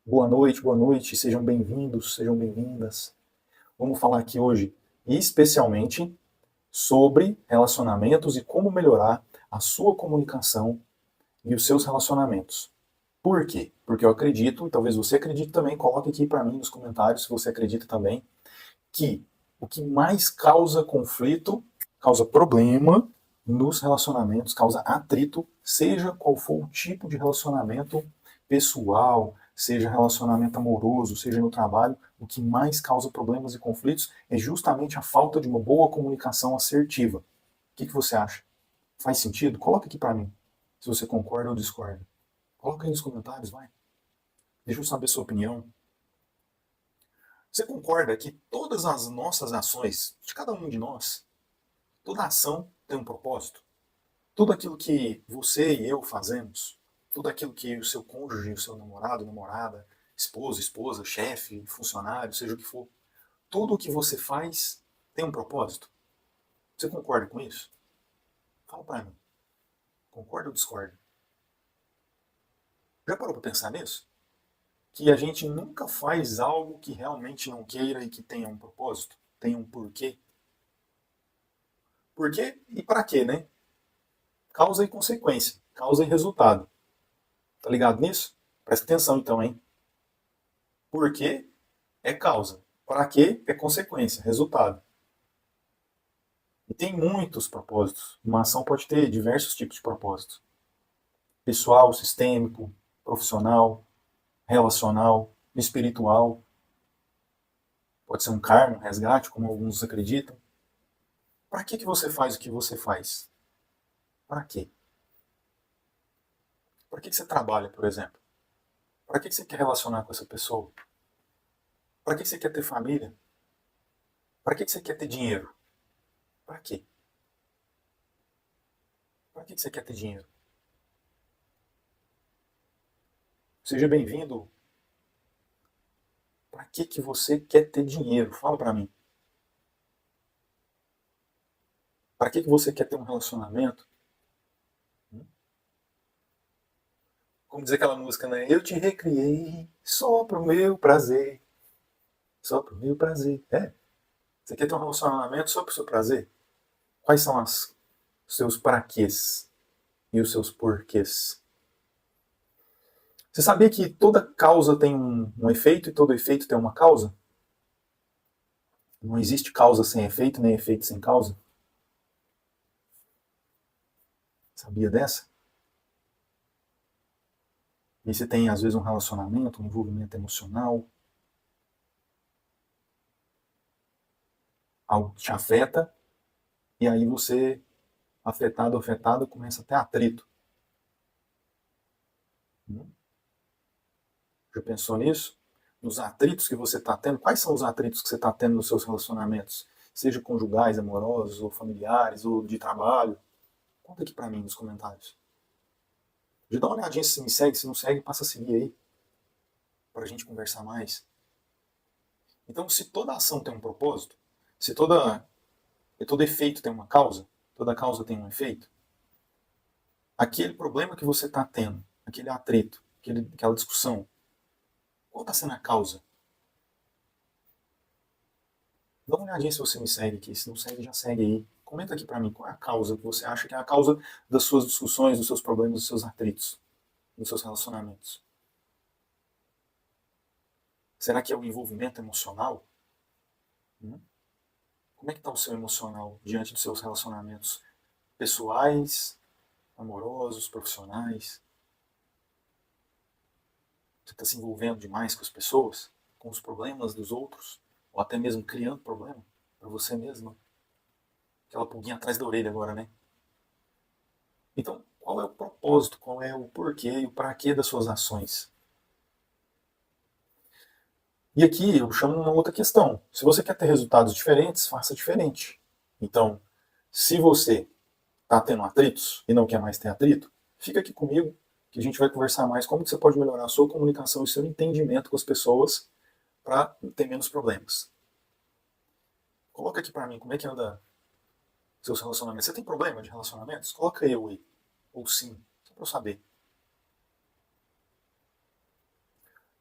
boa noite, sejam bem-vindos, sejam bem-vindas. Vamos falar aqui hoje especialmente sobre relacionamentos e como melhorar a sua comunicação e os seus relacionamentos. Por quê? Porque eu acredito, e talvez você acredite também, coloque aqui para mim nos comentários se você acredita também, que o que mais causa conflito, causa problema nos relacionamentos, causa atrito, seja qual for o tipo de relacionamento pessoal, seja relacionamento amoroso, seja no trabalho, o que mais causa problemas e conflitos é justamente a falta de uma boa comunicação assertiva. O que você acha? Faz sentido? Coloca aqui para mim, se você concorda ou discorda. Coloca aí nos comentários, vai. Deixa eu saber a sua opinião. Você concorda que todas as nossas ações, de cada um de nós, toda ação tem um propósito? Tudo aquilo que você e eu fazemos, tudo aquilo que o seu cônjuge, o seu namorado, namorada, esposa, chefe, funcionário, seja o que for, tudo o que você faz tem um propósito? Você concorda com isso? Fala para mim. Concorda ou discorda? Já parou para pensar nisso? Que a gente nunca faz algo que realmente não queira e que tenha um propósito, tenha um porquê. Por quê e para quê, né? Causa e consequência, causa e resultado. Tá ligado nisso? Presta atenção então, hein? Por quê é causa. Para quê é consequência, resultado. E tem muitos propósitos. Uma ação pode ter diversos tipos de propósitos. Pessoal, sistêmico, profissional, relacional, espiritual. Pode ser um karma, um resgate, como alguns acreditam. Para que você faz o que você faz? Para quê? Para que você trabalha, por exemplo? Para que você quer relacionar com essa pessoa? Para que você quer ter família? Para que você quer ter dinheiro? Para quê? Para que você quer ter dinheiro? Seja bem-vindo. Para que você quer ter dinheiro? Fala para mim. Para que você quer ter um relacionamento? Como diz aquela música, né? Eu te recriei só pro meu prazer. Só pro meu prazer. É. Você quer ter um relacionamento só pro seu prazer? Quais são os seus praquês e os seus porquês? Você sabia que toda causa tem um efeito e todo efeito tem uma causa? Não existe causa sem efeito, nem efeito sem causa? Sabia dessa? E você tem, às vezes, um relacionamento, um envolvimento emocional, algo que te afeta, e aí você, afetado, começa a ter atrito. Já pensou nisso? Nos atritos que você está tendo? Quais são os atritos que você está tendo nos seus relacionamentos? Seja conjugais, amorosos, ou familiares, ou de trabalho? Conta aqui pra mim nos comentários. Já dá uma olhadinha se você me segue, se não segue, passa a seguir aí, pra gente conversar mais. Então, se toda ação tem um propósito, se todo efeito tem uma causa, toda causa tem um efeito, aquele problema que você está tendo, aquele atrito, aquela discussão, qual está sendo a causa? Dá uma olhadinha se você me segue aqui. Se não segue, já segue aí. Comenta aqui pra mim qual é a causa que você acha que é a causa das suas discussões, dos seus problemas, dos seus atritos, dos seus relacionamentos. Será que é o envolvimento emocional? Como é que está o seu emocional diante dos seus relacionamentos pessoais, amorosos, profissionais? Você está se envolvendo demais com as pessoas, com os problemas dos outros, ou até mesmo criando problema para você mesma? Aquela pulguinha atrás da orelha agora, né? Então, qual é o propósito, qual é o porquê e o para quê das suas ações? E aqui eu chamo uma outra questão. Se você quer ter resultados diferentes, faça diferente. Então, se você está tendo atritos e não quer mais ter atrito, fica aqui comigo que a gente vai conversar mais como que você pode melhorar a sua comunicação e seu entendimento com as pessoas para ter menos problemas. Coloca aqui para mim como é que anda seus relacionamentos. Você tem problema de relacionamentos? Coloca eu aí. Ou sim, só para eu saber.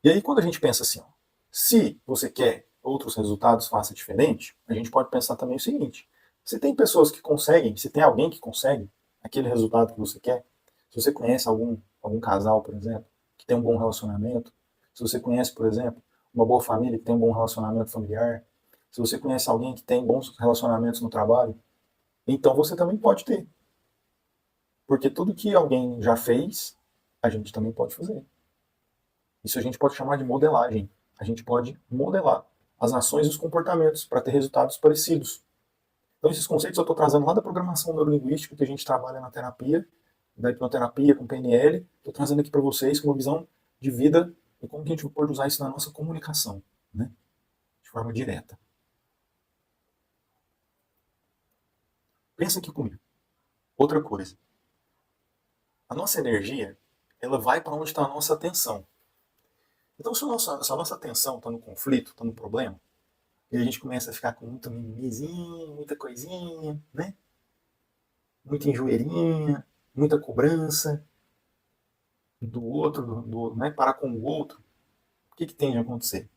E aí quando a gente pensa assim, ó, se você quer outros resultados, faça diferente, a gente pode pensar também o seguinte, se tem pessoas que conseguem, se tem alguém que consegue aquele resultado que você quer, se você conhece algum casal, por exemplo, que tem um bom relacionamento, se você conhece, por exemplo, uma boa família que tem um bom relacionamento familiar, se você conhece alguém que tem bons relacionamentos no trabalho, então você também pode ter. Porque tudo que alguém já fez, a gente também pode fazer. Isso a gente pode chamar de modelagem. A gente pode modelar as ações e os comportamentos para ter resultados parecidos. Então, esses conceitos eu estou trazendo lá da programação neurolinguística que a gente trabalha na terapia, da hipnoterapia com PNL. Estou trazendo aqui para vocês com uma visão de vida e como que a gente pode usar isso na nossa comunicação, né? De forma direta. Pensa aqui comigo. Outra coisa. A nossa energia, ela vai para onde está a nossa atenção. Então, se a nossa atenção está no conflito, está no problema, e a gente começa a ficar com muito mimimizinho, muita coisinha, né? Muita enjoeirinha, muita cobrança do outro, né? Parar com o outro. O que tende a acontecer?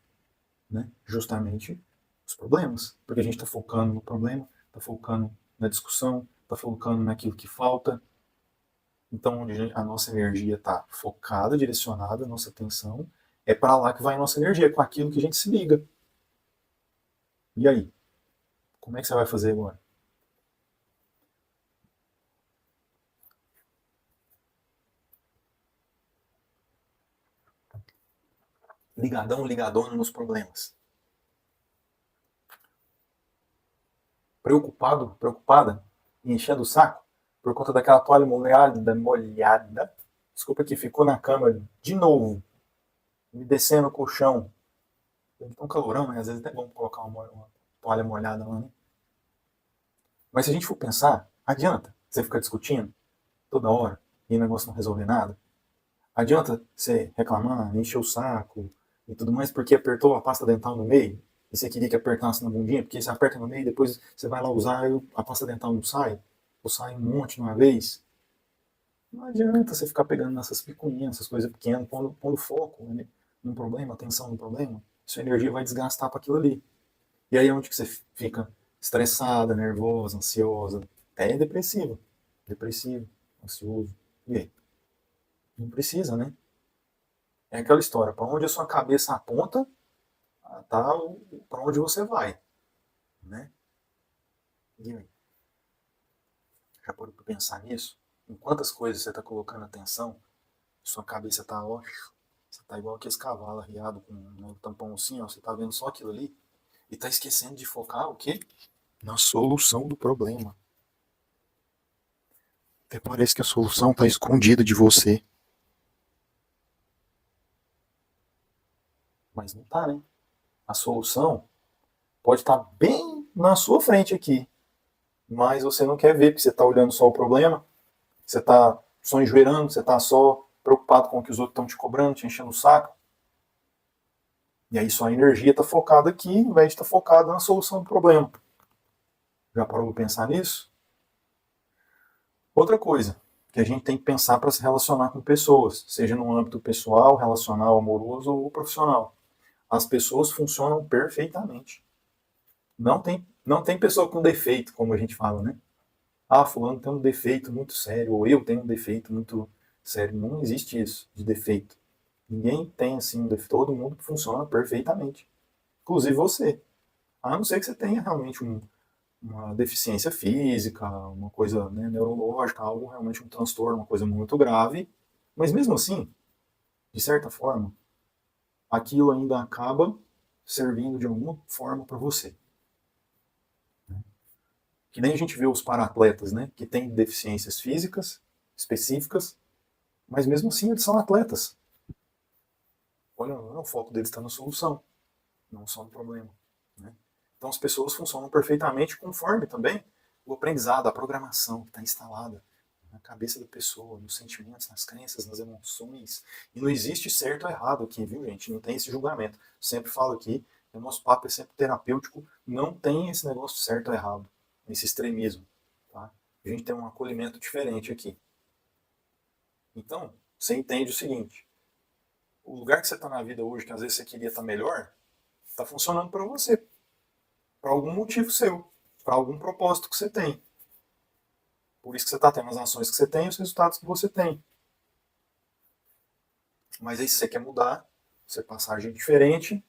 Né? Justamente os problemas. Porque a gente está focando no problema, está focando na discussão, está focando naquilo que falta. Então, onde a nossa energia está focada, direcionada, a nossa atenção, é para lá que vai a nossa energia, com aquilo que a gente se liga. E aí? Como é que você vai fazer agora? Ligadão, ligadona nos problemas. Preocupado, preocupada, enchendo o saco, por conta daquela toalha molhada, desculpa, que ficou na cama de novo, me descendo o colchão. Então, calorão, né? Às vezes é até bom colocar uma toalha molhada lá, né? Mas se a gente for pensar, adianta você ficar discutindo toda hora e o negócio não resolver nada? Adianta você reclamar, encher o saco e tudo mais porque apertou a pasta dental no meio e você queria que apertasse na bundinha, porque você aperta no meio e depois você vai lá usar e a pasta dental não sai, ou sai um monte de uma vez? Não adianta você ficar pegando nessas picuinhas, essas coisas pequenas, pondo foco, né, num problema, atenção no problema, sua energia vai desgastar para aquilo ali. E aí é onde que você fica estressada, nervosa, ansiosa, até depressiva. Depressivo, ansioso. E aí? Não precisa, né? É aquela história, para onde a sua cabeça aponta, tá para onde você vai, né? E aí? Já parou para pensar nisso? Em quantas coisas você está colocando atenção, sua cabeça está, ó, você tá igual aquele cavalo arriado com um tampão assim, ó, você tá vendo só aquilo ali e tá esquecendo de focar o quê? Na solução do problema. Até parece que a solução tá escondida de você. Mas não tá, né? A solução pode estar bem na sua frente aqui, mas você não quer ver, porque você está olhando só o problema, você está só enjoeirando, você está só preocupado com o que os outros estão te cobrando, te enchendo o saco. E aí sua energia está focada aqui, ao invés de estar focada na solução do problema. Já parou para pensar nisso? Outra coisa que a gente tem que pensar para se relacionar com pessoas, seja no âmbito pessoal, relacional, amoroso ou profissional. As pessoas funcionam perfeitamente. Não tem pessoa com defeito, como a gente fala, né? Ah, fulano tem um defeito muito sério, ou eu tenho um defeito muito sério. Não existe isso de defeito. Ninguém tem assim um defeito. Todo mundo funciona perfeitamente. Inclusive você. A não ser que você tenha realmente uma deficiência física, uma coisa, né, neurológica, algo realmente um transtorno, uma coisa muito grave. Mas mesmo assim, de certa forma, aquilo ainda acaba servindo de alguma forma para você. Que nem a gente vê os para-atletas, né, que têm deficiências físicas específicas, mas mesmo assim eles são atletas. Olha, o foco deles está na solução, não só no problema. Né? Então as pessoas funcionam perfeitamente conforme também o aprendizado, a programação que está instalada na cabeça da pessoa, nos sentimentos, nas crenças, nas emoções. E não existe certo ou errado aqui, viu, gente? Não tem esse julgamento. Sempre falo aqui, o nosso papo é sempre terapêutico, não tem esse negócio certo ou errado, esse extremismo. Tá? A gente tem um acolhimento diferente aqui. Então, você entende o seguinte: o lugar que você está na vida hoje, que às vezes você queria estar melhor, está funcionando para você, para algum motivo seu, para algum propósito que você tem. Por isso que você está tendo as ações que você tem e os resultados que você tem. Mas aí se você quer mudar, você passar a agir diferente,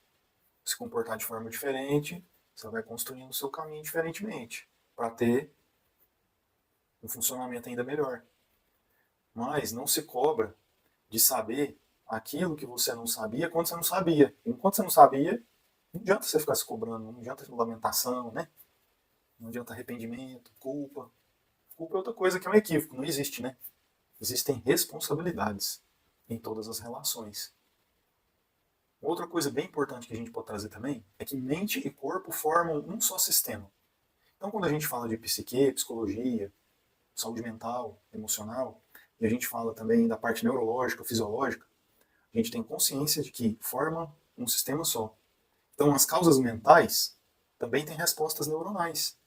se comportar de forma diferente, você vai construindo o seu caminho diferentemente, para ter um funcionamento ainda melhor. Mas não se cobra de saber aquilo que você não sabia quando você não sabia. Enquanto você não sabia, não adianta você ficar se cobrando, não adianta lamentação, né? Não adianta arrependimento, culpa. Culpa é outra coisa que é um equívoco, não existe, né? Existem responsabilidades em todas as relações. Outra coisa bem importante que a gente pode trazer também é que mente e corpo formam um só sistema. Então, quando a gente fala de psique, psicologia, saúde mental, emocional, e a gente fala também da parte neurológica, fisiológica, a gente tem consciência de que forma um sistema só. Então, as causas mentais também têm respostas neuronais,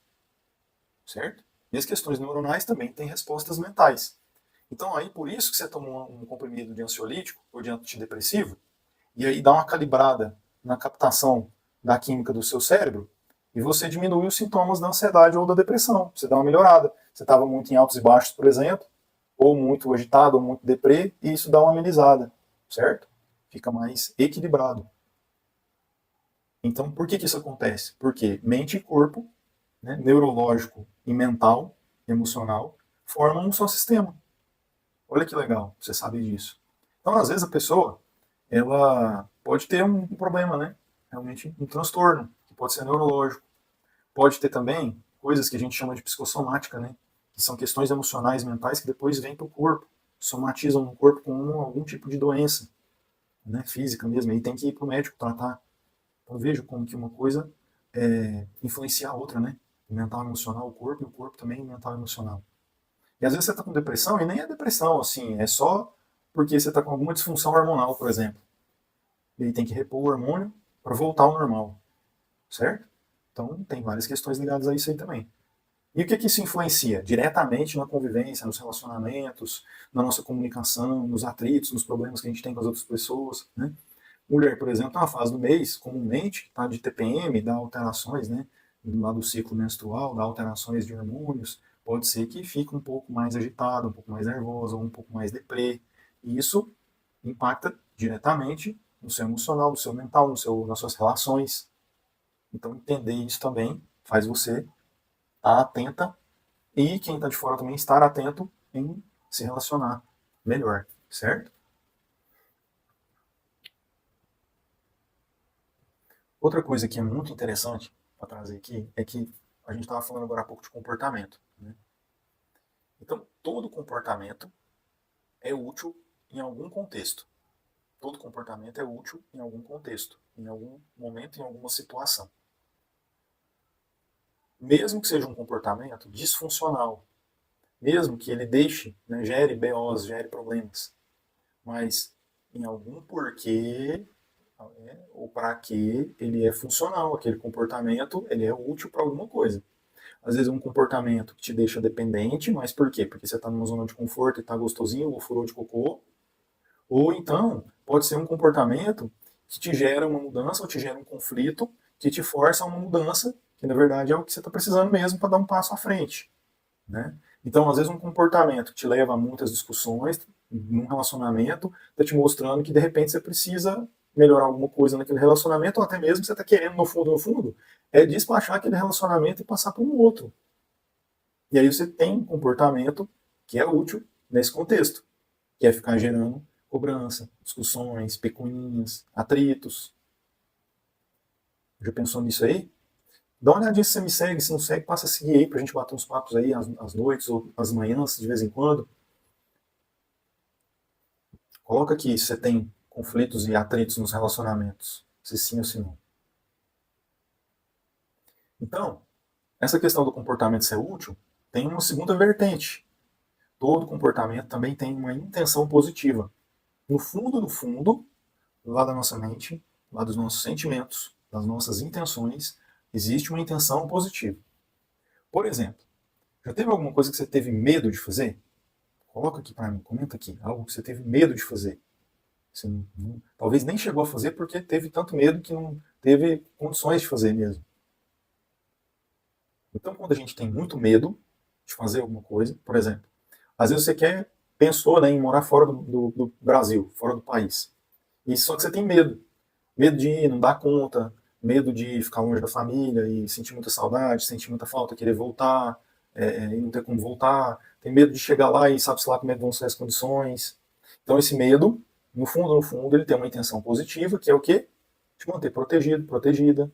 certo? E as questões neuronais também têm respostas mentais. Então, aí, por isso que você toma um comprimido de ansiolítico ou de antidepressivo, e aí dá uma calibrada na captação da química do seu cérebro, e você diminui os sintomas da ansiedade ou da depressão. Você dá uma melhorada. Você estava muito em altos e baixos, por exemplo, ou muito agitado, ou muito deprê, e isso dá uma amenizada, certo? Fica mais equilibrado. Então, por que isso acontece? Porque mente e corpo, né, neurológico e mental, emocional, formam um só sistema. Olha que legal, você sabe disso. Então, às vezes a pessoa, ela pode ter um problema, né? Realmente um transtorno, que pode ser neurológico. Pode ter também coisas que a gente chama de psicossomática, né? Que são questões emocionais, mentais, que depois vêm para o corpo, somatizam no corpo com algum tipo de doença, né? Física mesmo, e tem que ir para o médico tratar. Então vejo como que uma coisa influencia a outra, né? O mental e emocional, o corpo, e o corpo também o mental e emocional. E às vezes você está com depressão, e nem é depressão, assim, é só porque você está com alguma disfunção hormonal, por exemplo. E aí tem que repor o hormônio para voltar ao normal, certo? Então tem várias questões ligadas a isso aí também. E o que isso influencia? Diretamente na convivência, nos relacionamentos, na nossa comunicação, nos atritos, nos problemas que a gente tem com as outras pessoas, né? Mulher, por exemplo, na fase do mês, comumente, tá, de TPM, dá alterações, né, lá do ciclo menstrual, dá alterações de hormônios, pode ser que fique um pouco mais agitada, um pouco mais nervosa, ou um pouco mais deprê. E isso impacta diretamente no seu emocional, no seu mental, nas suas relações. Então, entender isso também faz você estar atenta e quem está de fora também estar atento em se relacionar melhor, certo? Outra coisa que é muito interessante para trazer aqui é que a gente estava falando agora há pouco de comportamento, né? Então, todo comportamento é útil em algum contexto. Todo comportamento é útil em algum contexto, em algum momento, em alguma situação. Mesmo que seja um comportamento disfuncional, mesmo que ele deixe, né, gere BOs, gere problemas, mas em algum porquê, ou para que ele é funcional, aquele comportamento ele é útil para alguma coisa. Às vezes é um comportamento que te deixa dependente, mas por quê? Porque você está numa zona de conforto e está gostosinho, ou furou de cocô. Ou então, pode ser um comportamento que te gera uma mudança, ou te gera um conflito, que te força a uma mudança, que na verdade é o que você está precisando mesmo para dar um passo à frente, né? Então, às vezes um comportamento que te leva a muitas discussões, num relacionamento, está te mostrando que de repente você precisa melhorar alguma coisa naquele relacionamento, ou até mesmo você está querendo, no fundo, é despachar aquele relacionamento e passar para um outro. E aí você tem um comportamento que é útil nesse contexto, que é ficar gerando cobrança, discussões, picuinhas, atritos. Já pensou nisso aí? Dá uma olhadinha se você me segue, se não segue, passa a seguir aí pra gente bater uns papos aí às noites ou às manhãs, de vez em quando. Coloca aqui se você tem conflitos e atritos nos relacionamentos, se sim ou se não. Então, essa questão do comportamento ser útil tem uma segunda vertente. Todo comportamento também tem uma intenção positiva. No fundo do fundo, lá da nossa mente, lá dos nossos sentimentos, das nossas intenções, existe uma intenção positiva. Por exemplo, já teve alguma coisa que você teve medo de fazer? Coloca aqui para mim, comenta aqui, algo que você teve medo de fazer. Você talvez nem chegou a fazer porque teve tanto medo que não teve condições de fazer mesmo. Então, quando a gente tem muito medo de fazer alguma coisa, por exemplo, às vezes você pensou, né, em morar fora do Brasil, fora do país. E só que você tem medo. Medo de ir, não dar conta, medo de ficar longe da família e sentir muita saudade, sentir muita falta, querer voltar, e não ter como voltar. Tem medo de chegar lá e sabe-se lá como é que vão ser as condições. Então esse medo, no fundo, ele tem uma intenção positiva, que é o quê? Te manter protegido, protegida,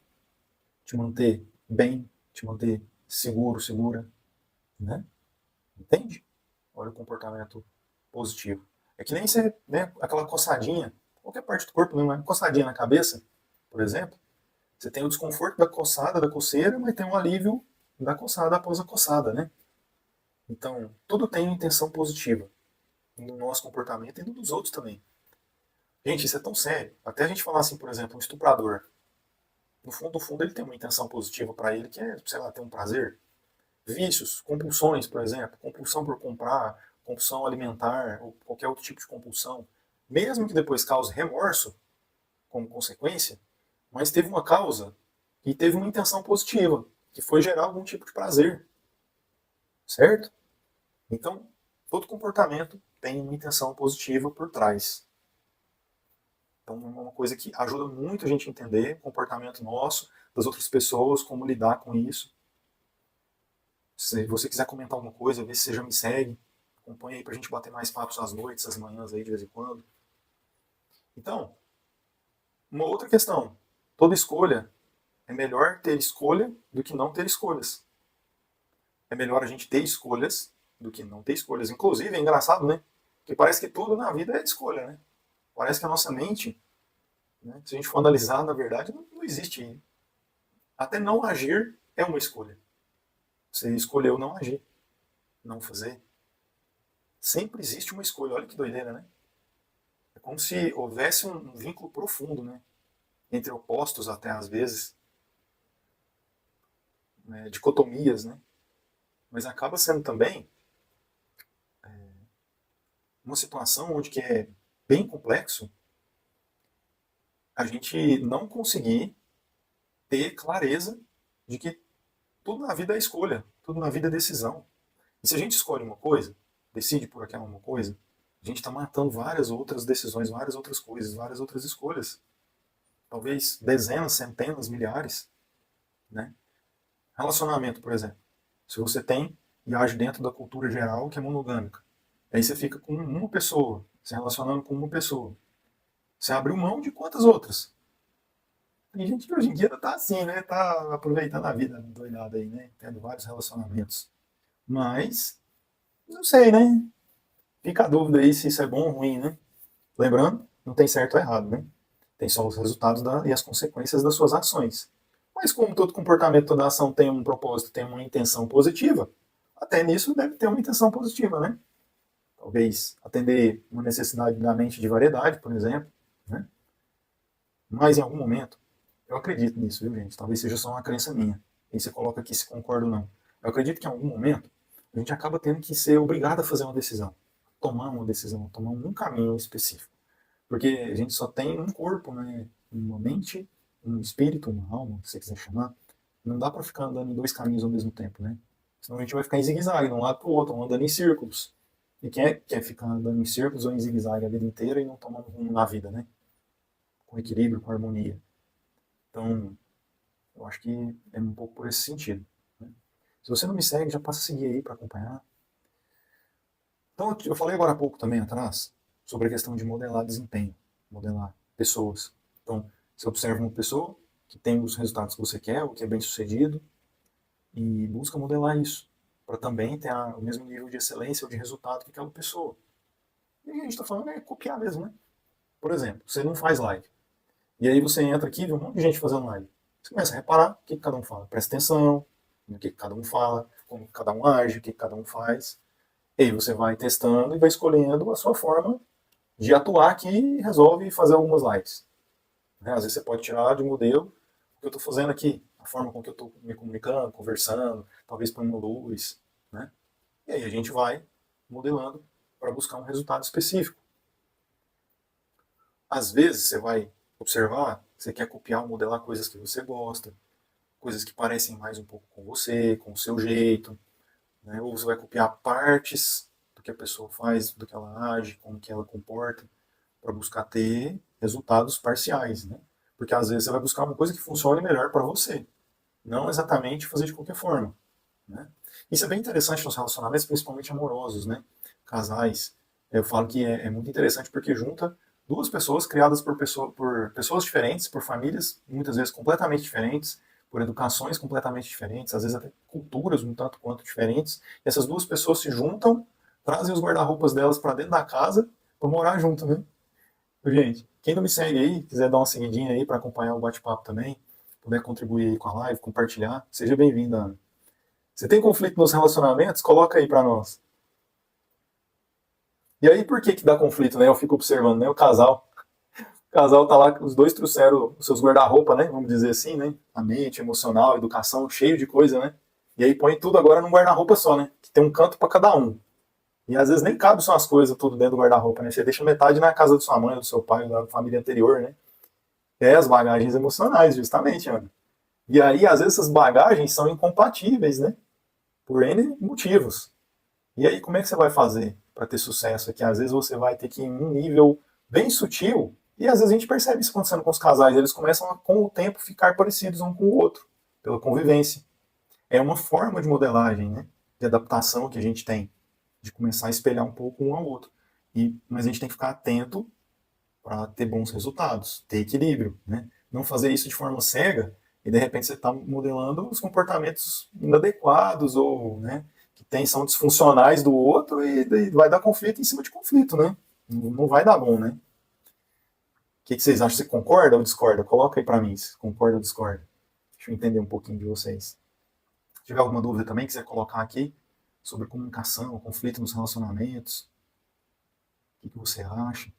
te manter bem, te manter seguro, segura, né? Entende? Olha o comportamento positivo. É que nem você, né, aquela coçadinha, qualquer parte do corpo, uma coçadinha na cabeça, por exemplo, você tem o desconforto da coçada, da coceira, mas tem um alívio da coçada após a coçada, né? Então, tudo tem uma intenção positiva no nosso comportamento e no dos outros também. Gente, isso é tão sério. Até a gente falar assim, por exemplo, um estuprador. No fundo, ele tem uma intenção positiva para ele, que é, sei lá, ter um prazer. Vícios, compulsões, por exemplo, compulsão por comprar, compulsão alimentar, ou qualquer outro tipo de compulsão, mesmo que depois cause remorso como consequência, mas teve uma causa e teve uma intenção positiva, que foi gerar algum tipo de prazer, certo? Então, todo comportamento tem uma intenção positiva por trás. Então, é uma coisa que ajuda muito a gente a entender o comportamento nosso, das outras pessoas, como lidar com isso. Se você quiser comentar alguma coisa, ver se você já me segue, acompanha aí pra gente bater mais papos às noites, às manhãs aí de vez em quando. Então, uma outra questão. Toda escolha é melhor ter escolha do que não ter escolhas. É melhor a gente ter escolhas do que não ter escolhas. Inclusive, é engraçado, né? Porque parece que tudo na vida é escolha, né? Parece que a nossa mente, né, se a gente for analisar, na verdade, não existe. Até não agir é uma escolha. Você escolheu não agir, não fazer. Sempre existe uma escolha. Olha que doideira, né? É como se houvesse um vínculo profundo, né? Entre opostos até às vezes, né? Dicotomias, né? Mas acaba sendo também uma situação onde que é bem complexo a gente não conseguir ter clareza de que tudo na vida é escolha, tudo na vida é decisão. E se a gente escolhe uma coisa, decide por aquela uma coisa, a gente está matando várias outras decisões, várias outras coisas, várias outras escolhas. Talvez dezenas, centenas, milhares. Né? Relacionamento, por exemplo. Se você tem e age dentro da cultura geral que é monogâmica, aí você fica com uma pessoa, se relacionando com uma pessoa. Você abriu mão de quantas outras? Tem gente que hoje em dia tá assim, né? Tá aproveitando a vida doidada aí, né? Tendo vários relacionamentos. Mas, não sei, né? Fica a dúvida aí se isso é bom ou ruim, né? Lembrando, não tem certo ou errado, né? Tem só os resultados e as consequências das suas ações. Mas como todo comportamento, toda ação tem um propósito, tem uma intenção positiva, até nisso deve ter uma intenção positiva, né? Talvez atender uma necessidade da mente de variedade, por exemplo, né? Mas em algum momento, eu acredito nisso, viu, gente? Talvez seja só uma crença minha. E você coloca aqui se concorda ou não. Eu acredito que em algum momento a gente acaba tendo que ser obrigado a fazer uma decisão, tomar um caminho específico. Porque a gente só tem um corpo, né? Uma mente, um espírito, uma alma, se você quiser chamar. Não dá para ficar andando em dois caminhos ao mesmo tempo, né? Senão a gente vai ficar em zigue-zague, de um lado para o outro, andando em círculos. E quem quer ficar andando em círculos ou em zigue-zague a vida inteira e não tomando rumo na vida, né? Com equilíbrio, com harmonia. Então, eu acho que é um pouco por esse sentido. Né? Se você não me segue, já passa a seguir aí para acompanhar. Então, eu falei agora há pouco também atrás sobre a questão de modelar desempenho, modelar pessoas. Então, você observa uma pessoa que tem os resultados que você quer, o que é bem sucedido, e busca modelar isso, para também ter o mesmo nível de excelência ou de resultado que aquela pessoa. E a gente está falando é copiar mesmo, né? Por exemplo, você não faz live. E aí você entra aqui e vê um monte de gente fazendo live. Você começa a reparar o que cada um fala. Presta atenção no que cada um fala, como cada um age, o que cada um faz. E aí você vai testando e vai escolhendo a sua forma de atuar que resolve fazer algumas lives. Né? Às vezes você pode tirar de um modelo o que eu estou fazendo aqui, a forma com que eu estou me comunicando, conversando, talvez põe uma luz. Né? E aí a gente vai modelando para buscar um resultado específico. às vezes você vai observar, você quer copiar ou modelar coisas que você gosta, coisas que parecem mais um pouco com você, com o seu jeito, né? Ou você vai copiar partes do que a pessoa faz, do que ela age, como que ela comporta, para buscar ter resultados parciais, né? Porque às vezes você vai buscar uma coisa que funcione melhor para você, não exatamente fazer de qualquer forma, né? Isso é bem interessante nos relacionamentos, principalmente amorosos, né? Casais. Eu falo que é muito interessante porque junta duas pessoas criadas por pessoas diferentes, por famílias muitas vezes completamente diferentes, por educações completamente diferentes, às vezes até culturas um tanto quanto diferentes. E essas duas pessoas se juntam, trazem os guarda-roupas delas para dentro da casa para morar junto, né? Gente, quem não me segue aí, quiser dar uma seguidinha aí para acompanhar o bate-papo também, puder contribuir aí com a live, compartilhar, seja bem-vindo, Ana. Você tem conflito nos relacionamentos? Coloca aí para nós. E aí, por que que dá conflito, né? Eu fico observando, né? O casal tá lá, os dois trouxeram os seus guarda-roupa, né? Vamos dizer assim, né? A mente, emocional, educação, cheio de coisa, né? E aí põe tudo agora num guarda-roupa só, né? Que tem um canto para cada um. E às vezes nem cabe só as coisas tudo dentro do guarda-roupa, né? Você deixa metade na casa da sua mãe, do seu pai, da família anterior, né? É as bagagens emocionais, justamente, Ana. E aí, às vezes, essas bagagens são incompatíveis, né? Por N motivos. E aí, como é que você vai fazer para ter sucesso aqui? Às vezes você vai ter que ir em um nível bem sutil, e às vezes a gente percebe isso acontecendo com os casais, eles começam a, com o tempo, ficar parecidos um com o outro, pela convivência. É uma forma de modelagem, né? De adaptação que a gente tem, de começar a espelhar um pouco um ao outro. Mas a gente tem que ficar atento para ter bons resultados, ter equilíbrio, né? Não fazer isso de forma cega e de repente você está modelando os comportamentos inadequados ou, né, que são disfuncionais do outro e vai dar conflito em cima de conflito, né? Não vai dar bom, né? O que vocês acham? Você concorda ou discorda? Coloca aí para mim se concorda ou discorda. Deixa eu entender um pouquinho de vocês. Se tiver alguma dúvida também, quiser colocar aqui sobre comunicação, conflito nos relacionamentos, o que você acha?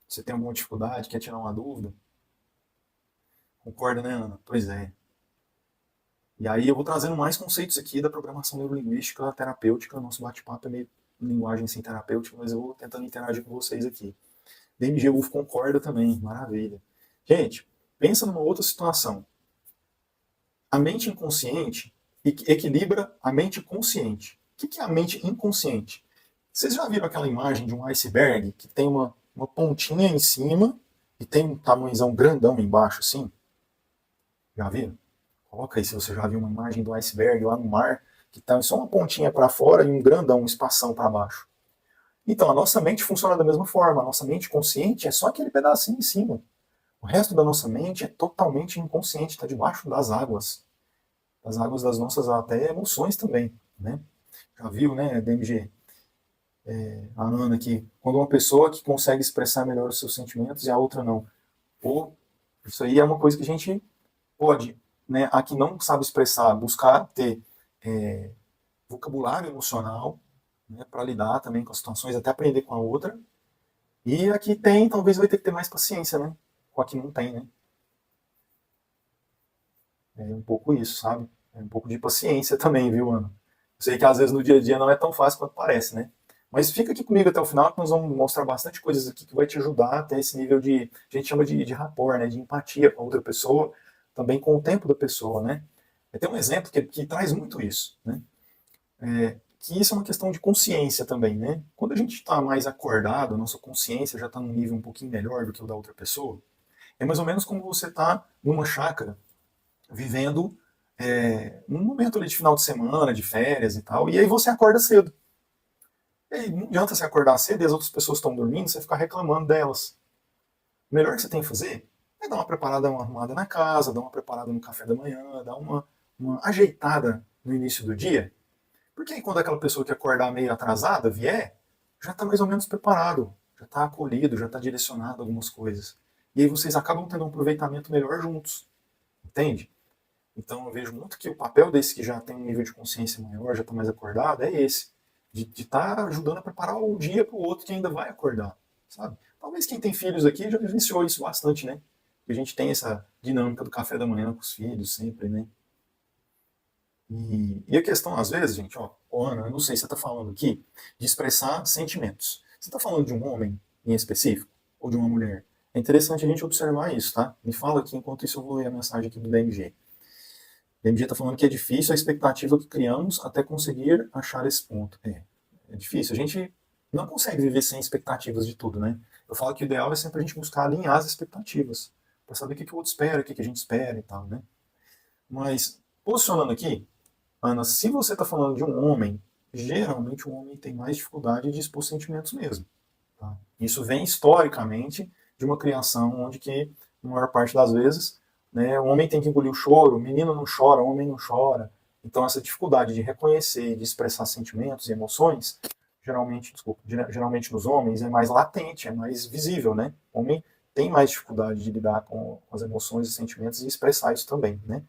Você tem alguma dificuldade, quer tirar uma dúvida? Concorda, né, Ana? Pois é. E aí eu vou trazendo mais conceitos aqui da programação neurolinguística terapêutica. Nosso bate-papo é meio em linguagem sem terapêutica, mas eu vou tentando interagir com vocês aqui. DMG Wolf concorda também, maravilha. Gente, pensa numa outra situação. A mente inconsciente equilibra a mente consciente. O que é a mente inconsciente? Vocês já viram aquela imagem de um iceberg que tem uma pontinha em cima e tem um tamanhozão grandão embaixo, assim? Já viram? Coloca aí se você já viu uma imagem do iceberg lá no mar, que tá só uma pontinha para fora e um grandão, um espação para baixo. Então, a nossa mente funciona da mesma forma. A nossa mente consciente é só aquele pedacinho em cima. O resto da nossa mente é totalmente inconsciente, está debaixo das águas das nossas até emoções também, né? Já viu, né, DMG? A Ana aqui, quando uma pessoa que consegue expressar melhor os seus sentimentos e a outra não. Pô, isso aí é uma coisa que a gente pode, né, a que não sabe expressar, buscar ter é, vocabulário emocional, né, para lidar também com as situações, até aprender com a outra. E a que tem, talvez vai ter que ter mais paciência, né? Com a que não tem, né? É um pouco isso, sabe? É um pouco de paciência também, viu, Ana? Eu sei que às vezes no dia a dia não é tão fácil quanto parece, né? Mas fica aqui comigo até o final que nós vamos mostrar bastante coisas aqui que vai te ajudar a ter esse nível de, a gente chama de rapport, né? De empatia com a outra pessoa, também com o tempo da pessoa, né? Tem um exemplo que traz muito isso, né? Que isso é uma questão de consciência também, né? Quando a gente está mais acordado, a nossa consciência já está num nível um pouquinho melhor do que o da outra pessoa, é mais ou menos como você está numa chácara, vivendo um momento ali de final de semana, de férias e tal, e aí você acorda cedo. E aí não adianta você acordar cedo e as outras pessoas estão dormindo, você ficar reclamando delas. O melhor que você tem que fazer é dar uma preparada, uma arrumada na casa, dar uma preparada no café da manhã, dar uma ajeitada no início do dia. Porque aí quando aquela pessoa que acordar meio atrasada vier, já está mais ou menos preparado, já está acolhido, já está direcionado a algumas coisas. E aí vocês acabam tendo um aproveitamento melhor juntos. Entende? Então eu vejo muito que o papel desse que já tem um nível de consciência maior, já está mais acordado, é esse. De estar ajudando a preparar o dia para o outro que ainda vai acordar. Sabe? Talvez quem tem filhos aqui já vivenciou isso bastante, né? Que a gente tem essa dinâmica do café da manhã com os filhos sempre, né? E a questão, às vezes, gente, ó, Ana, eu não sei se você está falando aqui de expressar sentimentos. Você está falando de um homem em específico? Ou de uma mulher? É interessante a gente observar isso, tá? Me fala aqui, enquanto isso eu vou ler a mensagem aqui do DMG. O DMG está falando que é difícil a expectativa que criamos até conseguir achar esse ponto. É difícil. A gente não consegue viver sem expectativas de tudo, né? Eu falo que o ideal é sempre a gente buscar alinhar as expectativas, para saber o que o outro espera, o que a gente espera e tal, né? Mas, posicionando aqui, Ana, se você está falando de um homem, geralmente o homem tem mais dificuldade de expor sentimentos mesmo. Tá? Isso vem historicamente de uma criação onde que, na maior parte das vezes, né, o homem tem que engolir o choro, o menino não chora, o homem não chora. Então essa dificuldade de reconhecer, de expressar sentimentos e emoções, geralmente, desculpa, geralmente nos homens é mais latente, é mais visível, né? O homem tem mais dificuldade de lidar com as emoções e sentimentos e expressar isso também, né?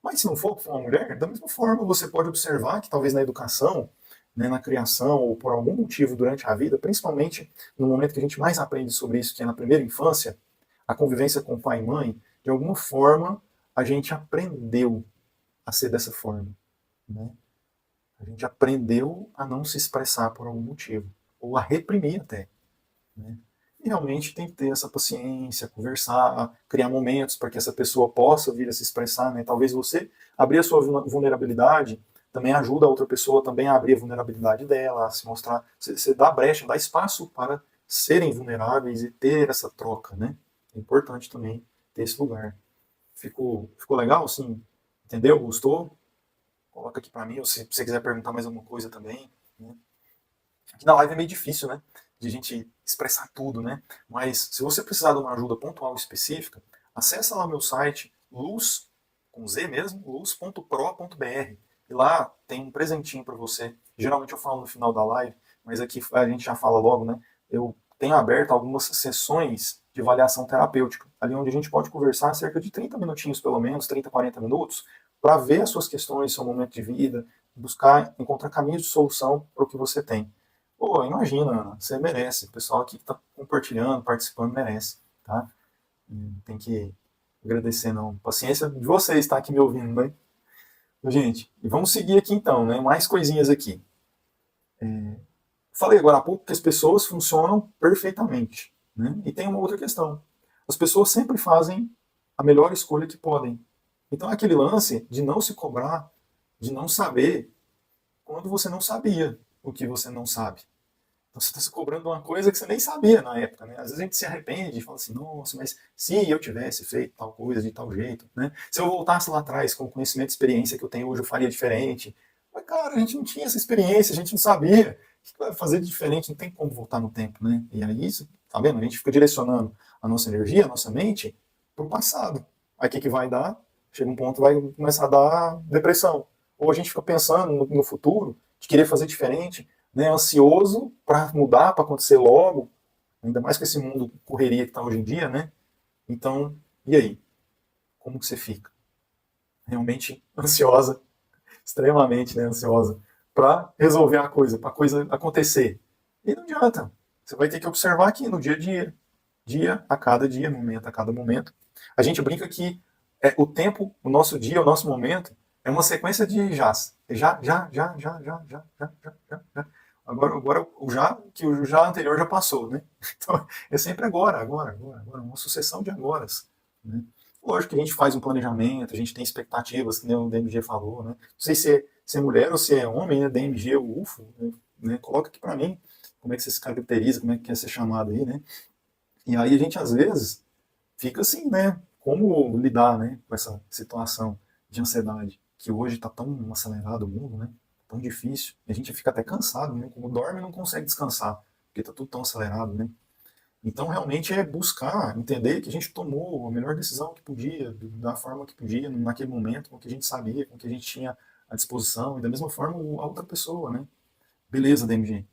Mas se não for uma mulher, da mesma forma você pode observar que talvez na educação, né, na criação ou por algum motivo durante a vida, principalmente no momento que a gente mais aprende sobre isso, que é na primeira infância, a convivência com pai e mãe, de alguma forma a gente aprendeu a ser dessa forma, né? A gente aprendeu a não se expressar por algum motivo, ou a reprimir até, né? E realmente tem que ter essa paciência, conversar, criar momentos para que essa pessoa possa vir a se expressar, né? Talvez você abrir a sua vulnerabilidade também ajuda a outra pessoa também a abrir a vulnerabilidade dela, a se mostrar, você dá brecha, dá espaço para serem vulneráveis e ter essa troca, né? É importante também ter esse lugar. Ficou legal, sim? Entendeu? Gostou? Coloca aqui para mim, ou se você quiser perguntar mais alguma coisa também, né? Aqui na live é meio difícil, né? De a gente expressar tudo, né? Mas se você precisar de uma ajuda pontual específica, acessa lá o meu site, luz, com Z mesmo, luz.pro.br. E lá tem um presentinho para você. Geralmente eu falo no final da live, mas aqui a gente já fala logo, né? Eu tenho aberto algumas sessões de avaliação terapêutica, ali onde a gente pode conversar cerca de 30 minutinhos, pelo menos, 30, 40 minutos, para ver as suas questões, seu momento de vida, buscar encontrar caminhos de solução para o que você tem. Pô, imagina, você merece. O pessoal aqui que está compartilhando, participando, merece, tá? Tem que agradecer, não. Paciência de vocês estar aqui me ouvindo, né? Gente, e vamos seguir aqui então, né? Mais coisinhas aqui. Falei agora há pouco que as pessoas funcionam perfeitamente, né? E tem uma outra questão. As pessoas sempre fazem a melhor escolha que podem. Então, é aquele lance de não se cobrar, de não saber quando você não sabia o que você não sabe. Então você está se cobrando uma coisa que você nem sabia na época, né? Às vezes a gente se arrepende e fala assim, nossa, mas se eu tivesse feito tal coisa de tal jeito, né? Se eu voltasse lá atrás com o conhecimento e experiência que eu tenho hoje, eu faria diferente. Mas, cara, a gente não tinha essa experiência, a gente não sabia. O que vai fazer de diferente? Não tem como voltar no tempo, né? E aí, isso, tá vendo? A gente fica direcionando a nossa energia, a nossa mente, para o passado. Aí o que vai dar? Chega um ponto vai começar a dar depressão. Ou a gente fica pensando no futuro, de querer fazer diferente, né, ansioso para mudar, para acontecer logo, ainda mais com esse mundo correria que está hoje em dia, né? Então, e aí? Como que você fica? Realmente ansiosa, extremamente, né, ansiosa, para resolver a coisa, para a coisa acontecer. E não adianta. Você vai ter que observar aqui no dia a dia a cada dia, momento a cada momento. A gente brinca que o tempo, o nosso dia, o nosso momento, é uma sequência de jás. Já. Agora o já, que o já anterior já passou, né? Então, é sempre agora, uma sucessão de agoras, né? Lógico que a gente faz um planejamento, a gente tem expectativas, que nem o DMG falou, né? Não sei se é mulher ou se é homem, né? DMG, o UFO, né? Coloca aqui para mim como é que você se caracteriza, como é que quer ser chamado aí, né? E aí a gente, às vezes, fica assim, né? Como lidar, né, com essa situação de ansiedade, que hoje está tão acelerado o mundo, né? Tão difícil. E a gente fica até cansado, né? Como dorme e não consegue descansar, porque está tudo tão acelerado, né? Então, realmente, é buscar entender que a gente tomou a melhor decisão que podia, da forma que podia, naquele momento, com o que a gente sabia, com o que a gente tinha à disposição, e da mesma forma a outra pessoa, né? Beleza, DMG.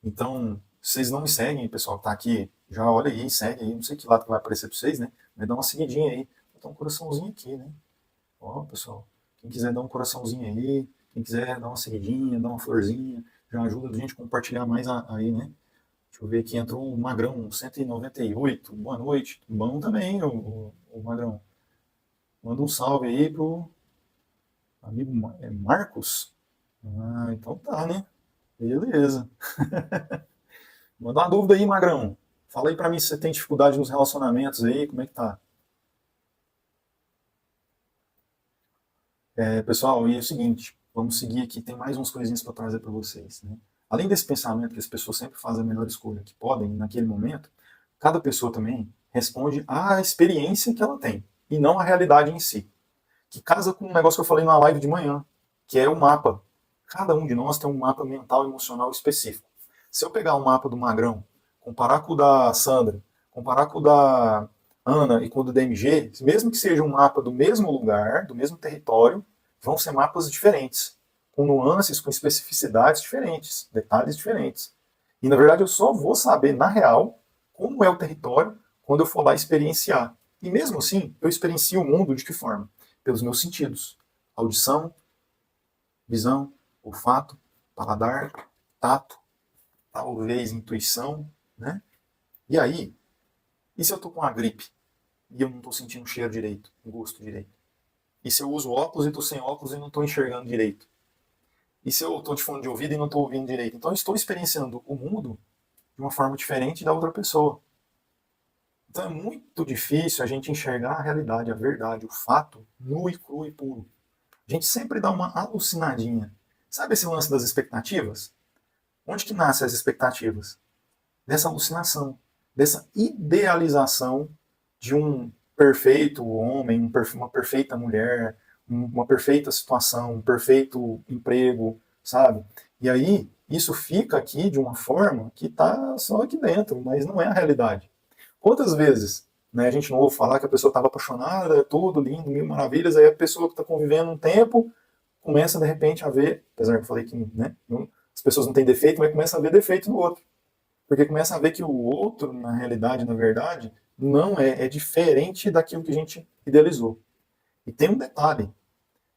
Então, vocês não me seguem, pessoal que tá aqui, já olha aí, segue aí, não sei que lado que vai aparecer para vocês, né? Mas dá uma seguidinha aí. Vou dar um coraçãozinho aqui, né? Ó, pessoal, quem quiser dar um coraçãozinho aí, quem quiser dar uma seguidinha, dar uma florzinha, já ajuda a gente a compartilhar mais aí, né? Deixa eu ver aqui, entrou o Magrão, 198, boa noite. Bom também, o Magrão. Manda um salve aí pro amigo Marcos. Ah, então tá, né? Beleza. Manda uma dúvida aí, Magrão. Fala aí pra mim se você tem dificuldade nos relacionamentos aí, como é que tá? Pessoal, e é o seguinte, vamos seguir aqui, tem mais umas coisinhas para trazer para vocês. Né? Além desse pensamento que as pessoas sempre fazem a melhor escolha que podem naquele momento, cada pessoa também responde à experiência que ela tem, e não à realidade em si. Que casa com um negócio que eu falei na live de manhã, que é o mapa. Cada um de nós tem um mapa mental e emocional específico. Se eu pegar o mapa do Magrão, comparar com o da Sandra, comparar com o da Ana e com o do DMG, mesmo que seja um mapa do mesmo lugar, do mesmo território, vão ser mapas diferentes, com nuances, com especificidades diferentes, detalhes diferentes. E na verdade eu só vou saber, na real, como é o território quando eu for lá experienciar. E mesmo assim, eu experiencio o mundo de que forma? Pelos meus sentidos. Audição, visão, olfato, paladar, tato, talvez intuição, né? E aí, e se eu tô com uma gripe e eu não tô sentindo o cheiro direito, o gosto direito? E se eu uso óculos e tô sem óculos e não tô enxergando direito? E se eu tô de fone de ouvido e não tô ouvindo direito? Então eu estou experienciando o mundo de uma forma diferente da outra pessoa. Então é muito difícil a gente enxergar a realidade, a verdade, o fato, nu e cru e puro. A gente sempre dá uma alucinadinha. Sabe esse lance das expectativas? Onde que nascem as expectativas? Dessa alucinação, dessa idealização de um perfeito homem, uma perfeita mulher, uma perfeita situação, um perfeito emprego, sabe? E aí, isso fica aqui de uma forma que está só aqui dentro, mas não é a realidade. Quantas vezes a gente não ouve falar que a pessoa estava apaixonada, tudo lindo, mil maravilhas, aí a pessoa que está convivendo um tempo começa de repente a ver, apesar que eu falei que as pessoas não têm defeito, mas começa a ver defeito no outro. Porque começa a ver que o outro, na realidade, na verdade, não é diferente daquilo que a gente idealizou. E tem um detalhe,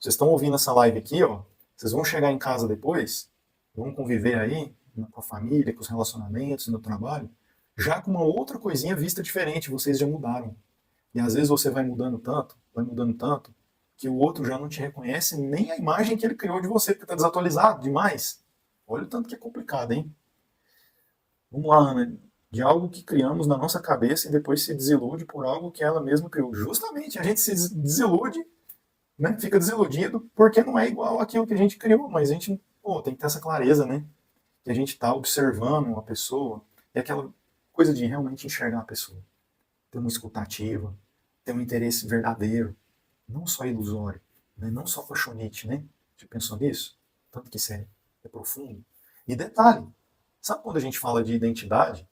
vocês estão ouvindo essa live aqui, ó, vocês vão chegar em casa depois, vão conviver aí com a família, com os relacionamentos, no trabalho, já com uma outra coisinha vista diferente, vocês já mudaram. E às vezes você vai mudando tanto, que o outro já não te reconhece nem a imagem que ele criou de você, porque está desatualizado demais. Olha o tanto que é complicado, hein? Vamos lá, Ana. De algo que criamos na nossa cabeça e depois se desilude por algo que ela mesma criou. Justamente, a gente se desilude, né? Fica desiludido porque não é igual àquilo que a gente criou, mas a gente tem que ter essa clareza, né? Que a gente está observando a pessoa e aquela coisa de realmente enxergar a pessoa, ter uma escutativa, ter um interesse verdadeiro, não só ilusório, né? Não só apaixonite, né? Você pensou nisso? Tanto que isso é profundo. E detalhe, sabe quando a gente fala de identidade,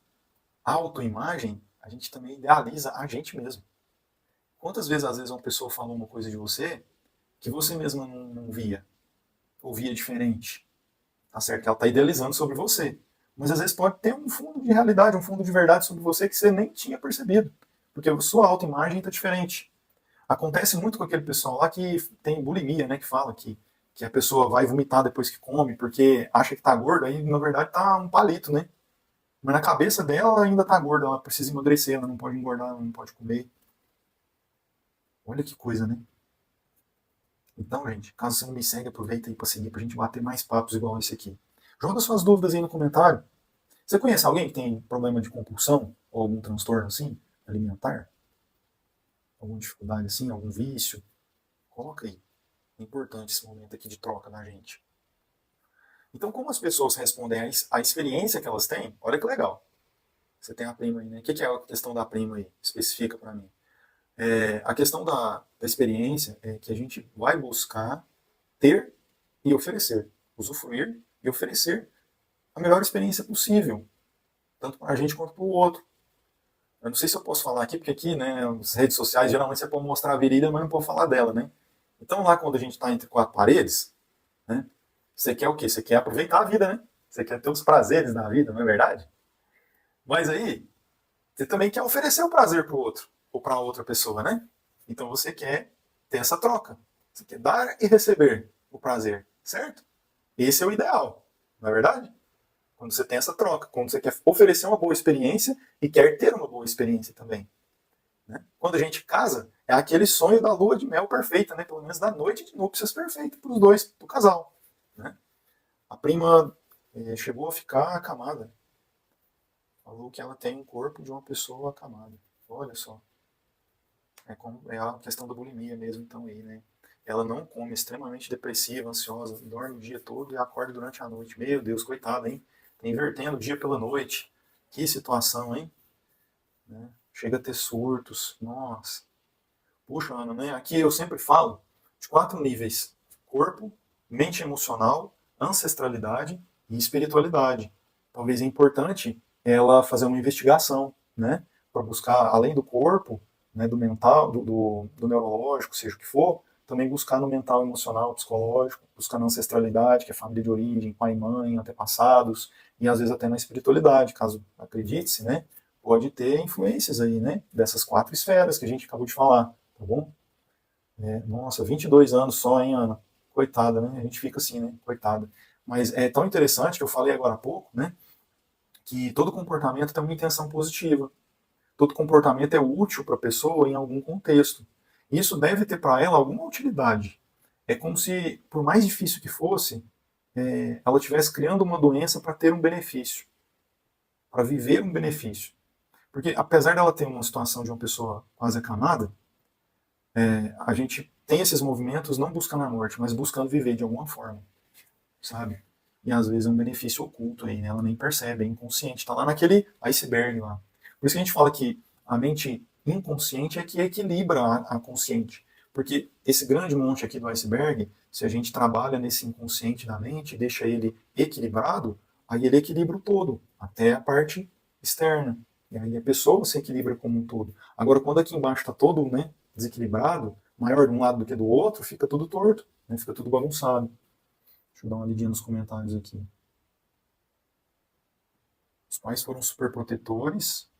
autoimagem, a gente também idealiza a gente mesmo. Quantas vezes, às vezes, uma pessoa falou uma coisa de você que você mesma não via, ou via diferente? Tá certo que ela está idealizando sobre você. Mas às vezes pode ter um fundo de realidade, um fundo de verdade sobre você que você nem tinha percebido. Porque a sua autoimagem está diferente. Acontece muito com aquele pessoal lá que tem bulimia, né? Que fala que a pessoa vai vomitar depois que come, porque acha que tá gorda, aí na verdade tá um palito, né? Mas na cabeça dela ela ainda tá gorda, ela precisa emagrecer, ela não pode engordar, ela não pode comer. Olha que coisa, né? Então, gente, caso você não me segue, aproveita aí para seguir, pra gente bater mais papos igual esse aqui. Joga suas dúvidas aí no comentário. Você conhece alguém que tem problema de compulsão ou algum transtorno assim, alimentar? Alguma dificuldade assim, algum vício? Coloca aí. É importante esse momento aqui de troca da gente. Então, como as pessoas respondem à experiência que elas têm, olha que legal. Você tem a prima aí, né? O que é a questão da prima aí? Especifica para mim. A questão da experiência é que a gente vai buscar ter e oferecer. Usufruir e oferecer a melhor experiência possível. Tanto para a gente quanto para o outro. Eu não sei se eu posso falar aqui, porque aqui, né, nas redes sociais, geralmente você pode mostrar a virilha, mas não pode falar dela, né? Então lá quando a gente está entre quatro paredes, né, você quer o quê? Você quer aproveitar a vida, né? Você quer ter os prazeres da vida, não é verdade? Mas aí, você também quer oferecer o prazer para o outro, ou para outra pessoa, né? Então você quer ter essa troca. Você quer dar e receber o prazer, certo? Esse é o ideal, não é verdade? Quando você tem essa troca, quando você quer oferecer uma boa experiência e quer ter uma boa experiência também. Né? Quando a gente casa, é aquele sonho da lua de mel perfeita, né? Pelo menos da noite de núpcias perfeita para os dois, para o casal. Né? A prima chegou a ficar acamada. Falou que ela tem um corpo de uma pessoa acamada. Olha só. É a questão da bulimia mesmo, então, aí, né? Ela não come, extremamente depressiva, ansiosa, dorme o dia todo e acorda durante a noite. Meu Deus, coitada, hein? Tá invertendo o dia pela noite. Que situação, hein? Né? Chega a ter surtos. Nossa. Puxa, Ana, né? Aqui eu sempre falo de 4 níveis: corpo, mente emocional, ancestralidade e espiritualidade. Talvez é importante ela fazer uma investigação, né? Para buscar, além do corpo, né, do mental, do neurológico, seja o que for, também buscar no mental, emocional, psicológico, buscar na ancestralidade, que é família de origem, pai, mãe, antepassados, e às vezes até na espiritualidade, caso acredite-se, né? Pode ter influências aí, né? Dessas 4 esferas que a gente acabou de falar, tá bom? Nossa, 22 anos só, hein, Ana? Coitada, né? A gente fica assim, né? Coitada. Mas é tão interessante que eu falei agora há pouco, né? Que todo comportamento tem uma intenção positiva. Todo comportamento é útil para a pessoa em algum contexto. Isso deve ter para ela alguma utilidade. É como se, por mais difícil que fosse, ela estivesse criando uma doença para ter um benefício, para viver um benefício. Porque apesar dela ter uma situação de uma pessoa quase acamada, a gente tem esses movimentos não buscando a morte, mas buscando viver de alguma forma, sabe? E às vezes é um benefício oculto aí, né? Ela nem percebe, é inconsciente, tá lá naquele iceberg lá. Por isso que a gente fala que a mente inconsciente é que equilibra a consciente. Porque esse grande monte aqui do iceberg, se a gente trabalha nesse inconsciente da mente, deixa ele equilibrado, aí ele equilibra o todo, até a parte externa. E aí a pessoa se equilibra como um todo. Agora, quando aqui embaixo está todo, né, desequilibrado, maior de um lado do que do outro, fica tudo torto, né, fica tudo bagunçado. Deixa eu dar uma lidinha nos comentários aqui. Os pais foram super protetores.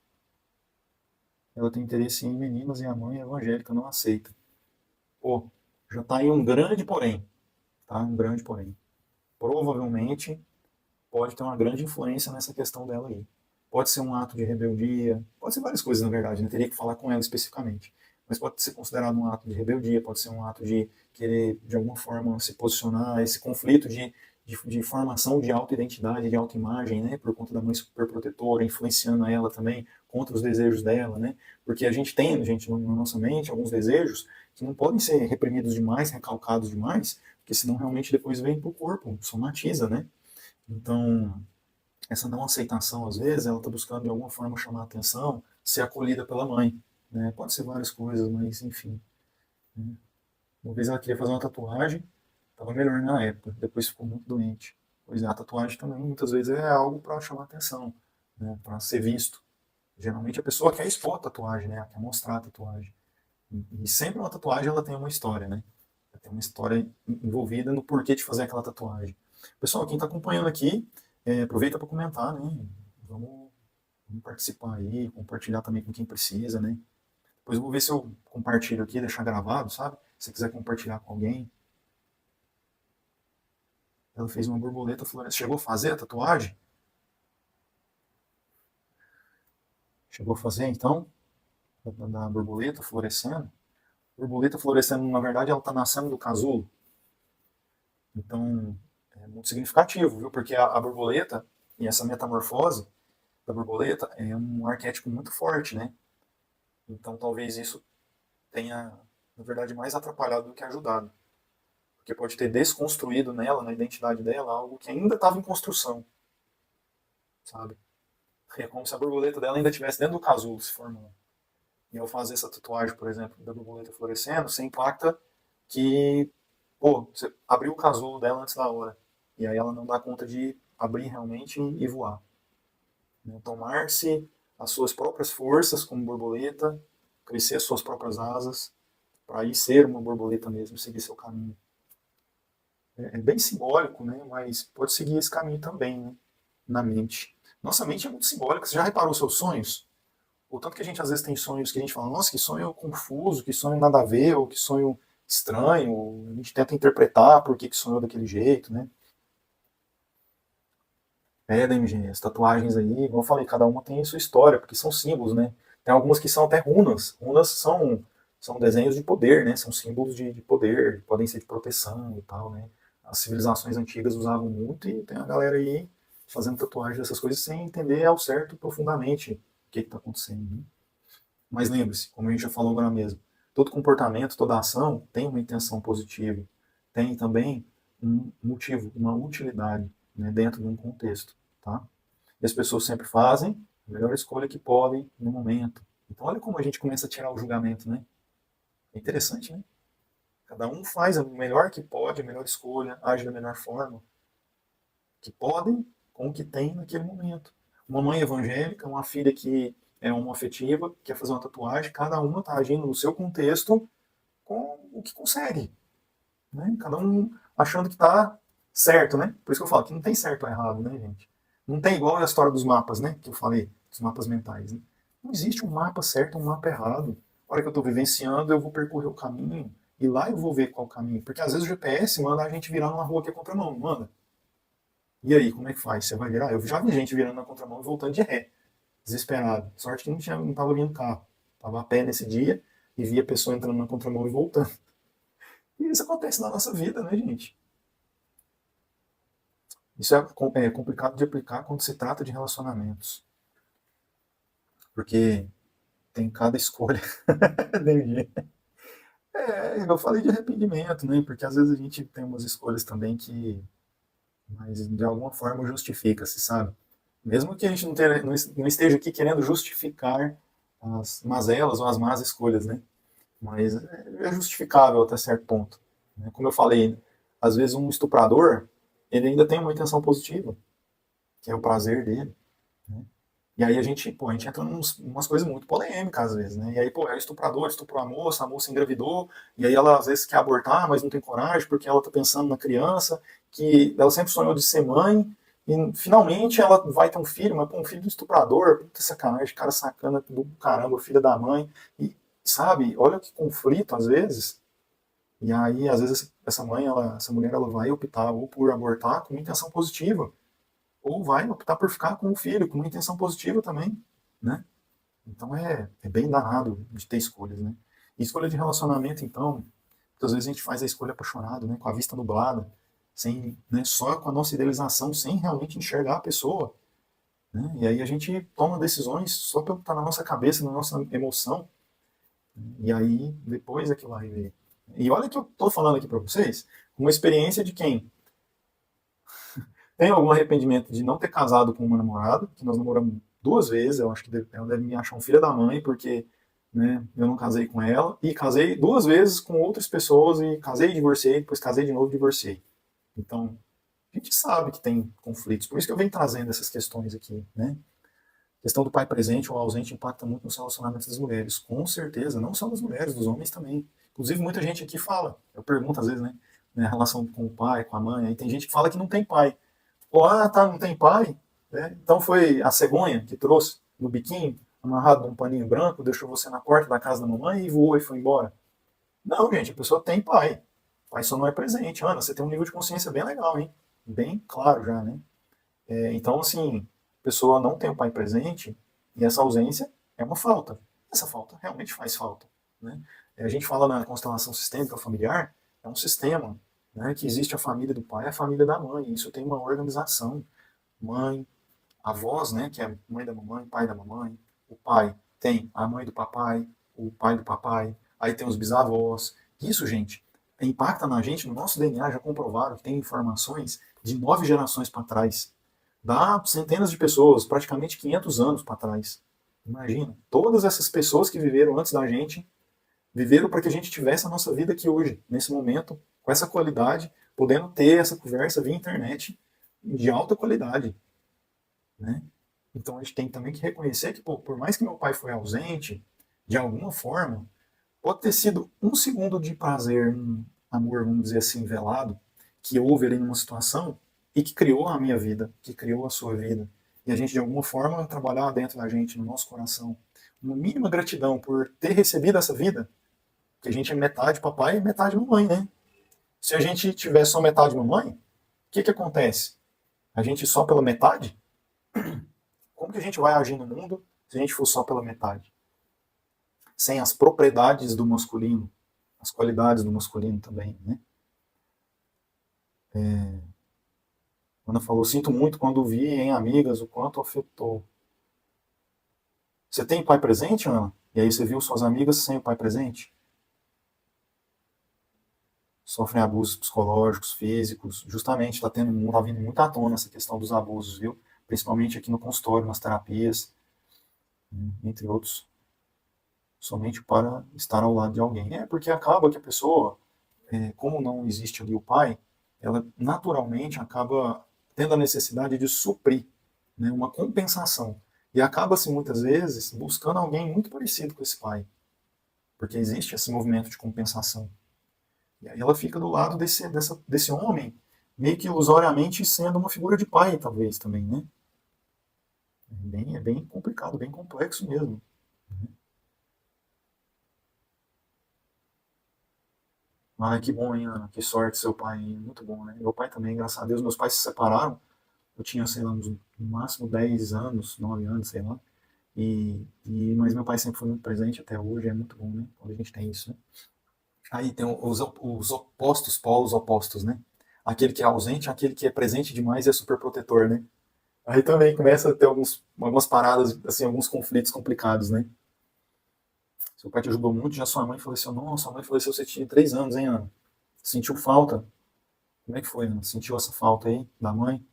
Ela tem interesse em meninas e a mãe evangélica não aceita. Pô, já tá aí um grande porém. Tá? Um grande porém. Provavelmente pode ter uma grande influência nessa questão dela aí. Pode ser um ato de rebeldia, pode ser várias coisas na verdade, não teria que falar com ela especificamente. Mas pode ser considerado um ato de rebeldia, pode ser um ato de querer, de alguma forma, se posicionar, esse conflito de formação de autoidentidade, de autoimagem, né, por conta da mãe superprotetora, influenciando ela também contra os desejos dela, né, porque a gente tem, gente, na nossa mente, alguns desejos que não podem ser reprimidos demais, recalcados demais, porque senão realmente depois vem para o corpo, somatiza, né. Então, essa não aceitação, às vezes, ela está buscando de alguma forma chamar a atenção, ser acolhida pela mãe, né, pode ser várias coisas, mas enfim, né? Uma vez ela queria fazer uma tatuagem, estava melhor na época, depois ficou muito doente. Pois é, a tatuagem também muitas vezes é algo para chamar atenção, né, para ser visto. Geralmente a pessoa quer expor a tatuagem, né, quer mostrar a tatuagem. E sempre uma tatuagem ela tem uma história, né? Ela tem uma história envolvida no porquê de fazer aquela tatuagem. Pessoal, quem está acompanhando aqui, aproveita para comentar, né? Vamos, vamos participar aí, compartilhar também com quem precisa, né? Depois eu vou ver se eu compartilho aqui, deixar gravado, sabe? Se você quiser compartilhar com alguém. Ela fez uma borboleta fluorescente. Chegou a fazer a tatuagem? Chegou a fazer, então? Da borboleta florescendo? Borboleta florescendo, na verdade, ela está nascendo do casulo. Então, é muito significativo, viu? Porque a borboleta e essa metamorfose da borboleta é um arquétipo muito forte, né? Então, talvez isso tenha, na verdade, mais atrapalhado do que ajudado. Porque pode ter desconstruído nela, na identidade dela, algo que ainda estava em construção, sabe? É como se a borboleta dela ainda estivesse dentro do casulo se formando. E ao fazer essa tatuagem, por exemplo, da borboleta florescendo, você impacta que, pô, você abriu o casulo dela antes da hora. E aí ela não dá conta de abrir realmente e voar. Né? Tomar-se as suas próprias forças como borboleta, crescer as suas próprias asas, para aí ser uma borboleta mesmo, seguir seu caminho. É bem simbólico, né? Mas pode seguir esse caminho também, né? Na mente. Nossa mente é muito simbólica. Você já reparou seus sonhos? O tanto que a gente às vezes tem sonhos que a gente fala, nossa, que sonho confuso, que sonho nada a ver, ou que sonho estranho. A gente tenta interpretar por que sonhou daquele jeito, né? DMG, as tatuagens aí, como eu falei, cada uma tem a sua história, porque são símbolos, né? Tem algumas que são até runas. Runas são desenhos de poder, né? São símbolos de poder, podem ser de proteção e tal, né? As civilizações antigas usavam muito e tem a galera aí fazendo tatuagem dessas coisas sem entender ao certo profundamente o que está acontecendo. Né? Mas lembre-se, como a gente já falou agora mesmo, todo comportamento, toda ação tem uma intenção positiva, tem também um motivo, uma utilidade, né, dentro de um contexto. Tá? E as pessoas sempre fazem a melhor escolha que podem no momento. Então olha como a gente começa a tirar o julgamento, né? É interessante, né? Cada um faz o melhor que pode, a melhor escolha, age da melhor forma que podem com o que tem naquele momento. Uma mãe evangélica, uma filha que é homoafetiva, quer fazer uma tatuagem, cada uma está agindo no seu contexto com o que consegue. Né? Cada um achando que está certo, né? Por isso que eu falo que não tem certo ou errado, né, gente? Não tem igual a história dos mapas, né? Que eu falei, dos mapas mentais. Né? Não existe um mapa certo ou um mapa errado. A hora que eu estou vivenciando, eu vou percorrer o caminho e lá eu vou ver qual o caminho. Porque às vezes o GPS manda a gente virar numa rua que é contramão, não manda? E aí, como é que faz? Você vai virar? Eu já vi gente virando na contramão e voltando de ré, desesperado. Sorte que não estava vindo carro. Estava a pé nesse dia e via a pessoa entrando na contramão e voltando. E isso acontece na nossa vida, né, gente? Isso é complicado de aplicar quando se trata de relacionamentos. Porque tem cada escolha. Eu falei de arrependimento, né? Porque às vezes a gente tem umas escolhas também que, mas de alguma forma justifica-se, sabe? Mesmo que a gente não esteja aqui querendo justificar as mazelas ou as más escolhas, né? Mas é justificável até certo ponto. Né? Como eu falei, às vezes um estuprador, ele ainda tem uma intenção positiva, que é o prazer dele. Né? E aí a gente entra em umas coisas muito polêmicas às vezes, né? E aí, é o estuprador, estuprou a moça engravidou, e aí ela às vezes quer abortar, mas não tem coragem porque ela tá pensando na criança, que ela sempre sonhou de ser mãe, e finalmente ela vai ter um filho, mas um filho do estuprador, puta sacanagem, cara sacana do caramba, filha da mãe, e sabe, olha que conflito às vezes, e aí às vezes essa mãe, essa mulher, ela vai optar ou por abortar com intenção positiva, ou vai optar por ficar com o filho, com uma intenção positiva também, né? Então é bem danado de ter escolhas, né? E escolha de relacionamento, então, muitas vezes a gente faz a escolha apaixonado, né? Com a vista nublada, sem, né? Só com a nossa idealização, sem realmente enxergar a pessoa, né? E aí a gente toma decisões só pelo que está na nossa cabeça, na nossa emoção, e aí depois é que vai ver. E olha que eu estou falando aqui para vocês, uma experiência de quem tem algum arrependimento de não ter casado com uma namorada, que nós namoramos 2 vezes, eu acho que ela deve me achar um filho da mãe, porque né, eu não casei com ela, e casei 2 vezes com outras pessoas, e casei e divorciei, depois casei de novo e divorciei. Então, a gente sabe que tem conflitos, por isso que eu venho trazendo essas questões aqui, né? A questão do pai presente ou ausente impacta muito nos relacionamentos das mulheres, com certeza, não só das mulheres, dos homens também. Inclusive, muita gente aqui fala, eu pergunto às vezes, né, a relação com o pai, com a mãe, aí tem gente que fala que não tem pai. Ou, tá, não tem pai? Né? Então foi a cegonha que trouxe no biquinho, amarrado num paninho branco, deixou você na porta da casa da mamãe e voou e foi embora. Não, gente, a pessoa tem pai. O pai só não é presente. Ana, você tem um nível de consciência bem legal, hein? Bem claro já, né? Então, assim, a pessoa não tem o pai presente e essa ausência é uma falta. Essa falta realmente faz falta. Né? A gente fala na constelação sistêmica familiar, é um sistema, né, que existe a família do pai e a família da mãe. Isso tem uma organização. Mãe, avós, né, que é mãe da mamãe, pai da mamãe. O pai tem a mãe do papai, o pai do papai. Aí tem os bisavós. Isso, gente, impacta na gente, no nosso DNA, já comprovaram que tem informações de 9 gerações para trás. Dá centenas de pessoas, praticamente 500 anos para trás. Imagina, todas essas pessoas que viveram antes da gente, viveram para que a gente tivesse a nossa vida aqui hoje, nesse momento, com essa qualidade, podendo ter essa conversa via internet de alta qualidade. Né? Então a gente tem também que reconhecer que, pô, por mais que meu pai foi ausente, de alguma forma, pode ter sido um segundo de prazer, um amor, vamos dizer assim, velado, que houve ali numa situação e que criou a minha vida, que criou a sua vida. E a gente, de alguma forma, trabalhar dentro da gente, no nosso coração, uma mínima gratidão por ter recebido essa vida, que a gente é metade papai e metade mamãe, né? Se a gente tiver só metade mamãe, o que acontece? A gente só pela metade? Como que a gente vai agir no mundo se a gente for só pela metade? Sem as propriedades do masculino, as qualidades do masculino também, né? Ana falou, sinto muito quando vi em amigas o quanto afetou. Você tem pai presente, Ana? E aí você viu suas amigas sem o pai presente? Sofrem abusos psicológicos, físicos. Justamente tá vindo muito à tona essa questão dos abusos, viu? Principalmente aqui no consultório, nas terapias, entre outros, somente para estar ao lado de alguém. É porque acaba que a pessoa, como não existe ali o pai, ela naturalmente acaba tendo a necessidade de suprir, né, uma compensação. E acaba-se muitas vezes buscando alguém muito parecido com esse pai, porque existe esse movimento de compensação. E aí ela fica do lado desse homem, meio que ilusoriamente sendo uma figura de pai, talvez, também, né? É bem complicado, bem complexo mesmo. Ah, que bom, hein, Ana? Que sorte seu pai, hein? Muito bom, né? Meu pai também, graças a Deus, meus pais se separaram. Eu tinha, sei lá, no máximo 10 anos, 9 anos, sei lá. Mas meu pai sempre foi muito presente até hoje, é muito bom, né? Quando a gente tem isso, né? Aí tem os opostos, polos opostos, né? Aquele que é ausente, aquele que é presente demais e é super protetor, né? Aí também começa a ter algumas paradas, assim, alguns conflitos complicados, né? Seu pai te ajudou muito, já sua mãe faleceu. Nossa, sua mãe faleceu, você tinha 3 anos, hein, Ana? Sentiu falta? Como é que foi, Ana? Sentiu essa falta aí da mãe?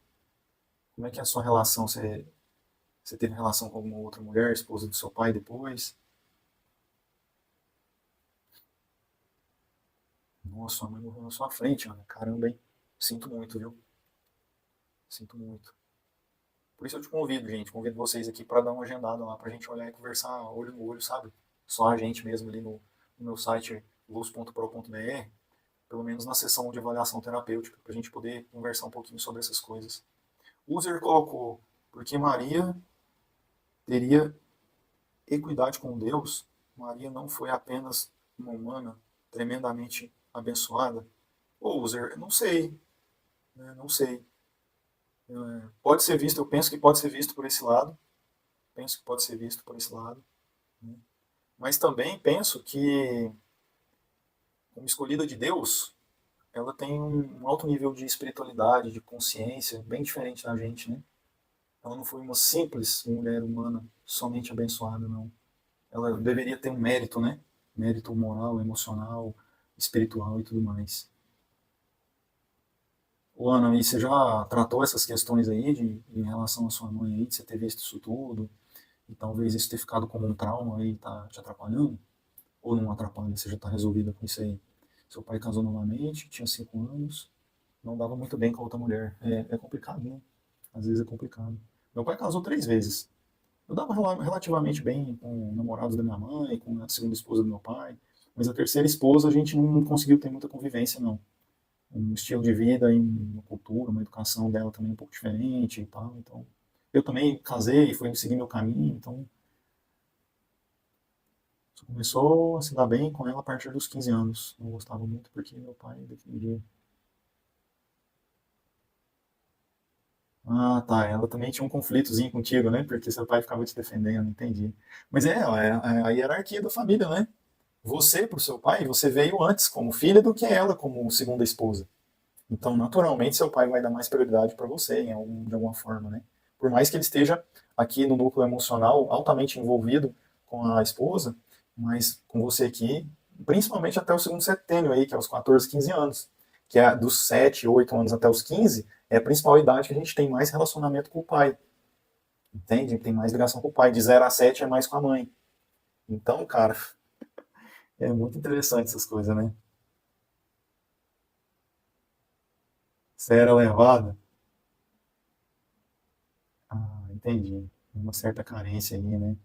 Como é que é a sua relação? Você teve relação com alguma outra mulher, esposa do seu pai depois? Nossa, sua mãe morreu na sua frente, Ana. Caramba, hein? Sinto muito, viu? Sinto muito. Por isso eu te convido, gente. Convido vocês aqui para dar uma agendada lá, pra gente olhar e conversar olho no olho, sabe? Só a gente mesmo ali no meu site luz.pro.br, pelo menos na sessão de avaliação terapêutica, pra gente poder conversar um pouquinho sobre essas coisas. O User colocou, porque Maria teria equidade com Deus, Maria não foi apenas uma humana tremendamente abençoada. Ô, User, não sei, né? Não sei. Pode ser visto, eu penso que pode ser visto por esse lado, penso que pode ser visto por esse lado, né? Mas também penso que, como escolhida de Deus, ela tem um alto nível de espiritualidade, de consciência, bem diferente da gente, né? Ela não foi uma simples mulher humana, somente abençoada, não. Ela deveria ter um mérito, né? Mérito moral, emocional, espiritual e tudo mais. Ô, Ana, e você já tratou essas questões aí em relação à sua mãe aí, de você ter visto isso tudo, e talvez isso ter ficado como um trauma aí, tá te atrapalhando? Ou não atrapalha, você já tá resolvida com isso aí? Seu pai casou novamente, tinha 5 anos, não dava muito bem com a outra mulher. É complicado, né? Às vezes é complicado. Meu pai casou 3 vezes. Eu dava relativamente bem com namorados da minha mãe, com a segunda esposa do meu pai, mas a terceira esposa a gente não conseguiu ter muita convivência, não. Um estilo de vida, uma cultura, uma educação dela também um pouco diferente e tal. Então, eu também casei, fui seguir meu caminho, então só começou a se dar bem com ela a partir dos 15 anos. Não gostava muito porque meu pai defendia. Ah, tá. Ela também tinha um conflitozinho contigo, né? Porque seu pai ficava te defendendo, entendi. Mas a hierarquia da família, né? Você, pro seu pai, você veio antes como filha do que ela como segunda esposa. Então, naturalmente, seu pai vai dar mais prioridade para você, de alguma forma, né? Por mais que ele esteja aqui no núcleo emocional altamente envolvido com a esposa, mas com você aqui, principalmente até o segundo setênio aí, que é os 14, 15 anos, que é dos 7, 8 anos até os 15, é a principal idade que a gente tem mais relacionamento com o pai, entende? Tem mais ligação com o pai. De 0 a 7 é mais com a mãe. Então, cara, é muito interessante essas coisas, né? Você era levada? Ah, entendi. Uma certa carência aí, né?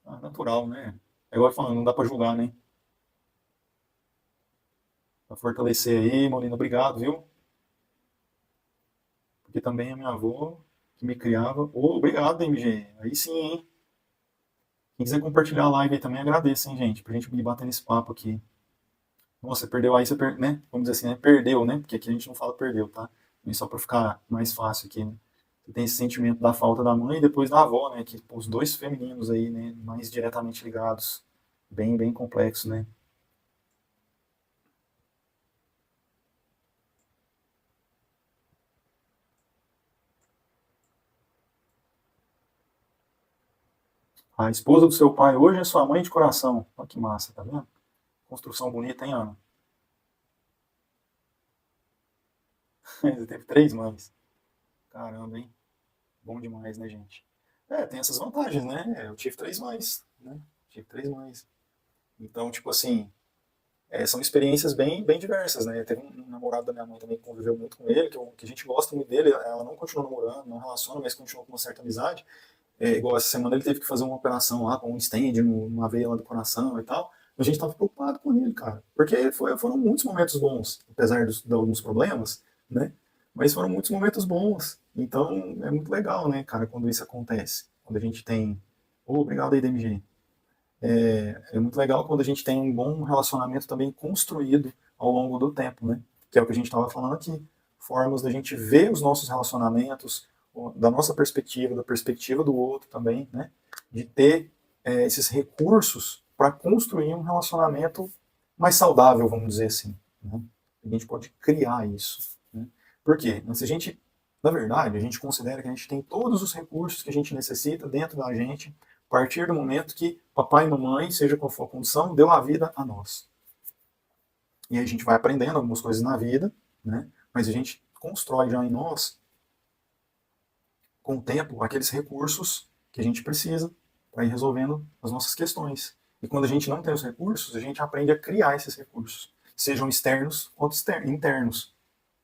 Ah, natural, né? É igual falando, não dá pra julgar, né? Pra fortalecer aí, Molina, obrigado, viu? Porque também a minha avó, que me criava. Ô, obrigado, MG. Aí sim, hein? Quem quiser compartilhar a live aí também, agradeço, hein, gente? Pra gente ir batendo esse papo aqui. Nossa, você perdeu aí, né? Vamos dizer assim, né? Perdeu, né? Porque aqui a gente não fala perdeu, tá? Mas só pra ficar mais fácil aqui, né? Você tem esse sentimento da falta da mãe e depois da avó, né? Que pô, os dois femininos aí, né? Mais diretamente ligados. Bem, bem complexo, né? A esposa do seu pai hoje é sua mãe de coração. Olha que massa, tá vendo? Construção bonita, hein, Ana? Você teve 3 mães. Caramba, hein? Bom demais, né, gente? Tem essas vantagens, né? Eu tive 3 mães, né? Tive 3 mães. Então, tipo assim, são experiências bem, bem diversas, né? Teve um namorado da minha mãe também que conviveu muito com ele, que a gente gosta muito dele. Ela não continua namorando, não relaciona, mas continua com uma certa amizade. Igual essa semana ele teve que fazer uma operação lá com um stent numa veia lá do coração e tal. A gente tava preocupado com ele, cara. Porque foram muitos momentos bons, apesar de alguns problemas, né? Mas foram muitos momentos bons. Então é muito legal, né, cara, quando isso acontece. Quando a gente tem. Oh, obrigado aí, DMG. É muito legal quando a gente tem um bom relacionamento também construído ao longo do tempo, né? Que é o que a gente estava falando aqui. Formas da gente ver os nossos relacionamentos, da nossa perspectiva, da perspectiva do outro também, né? De ter esses recursos para construir um relacionamento mais saudável, vamos dizer assim. Né? A gente pode criar isso. Né? Por quê? Se a gente, na verdade, a gente considera que a gente tem todos os recursos que a gente necessita dentro da gente a partir do momento que papai e mamãe, seja qual for a condição, deu a vida a nós. E aí a gente vai aprendendo algumas coisas na vida, né? Mas a gente constrói já em nós, com o tempo, aqueles recursos que a gente precisa para ir resolvendo as nossas questões. E quando a gente não tem os recursos, a gente aprende a criar esses recursos, sejam externos ou internos.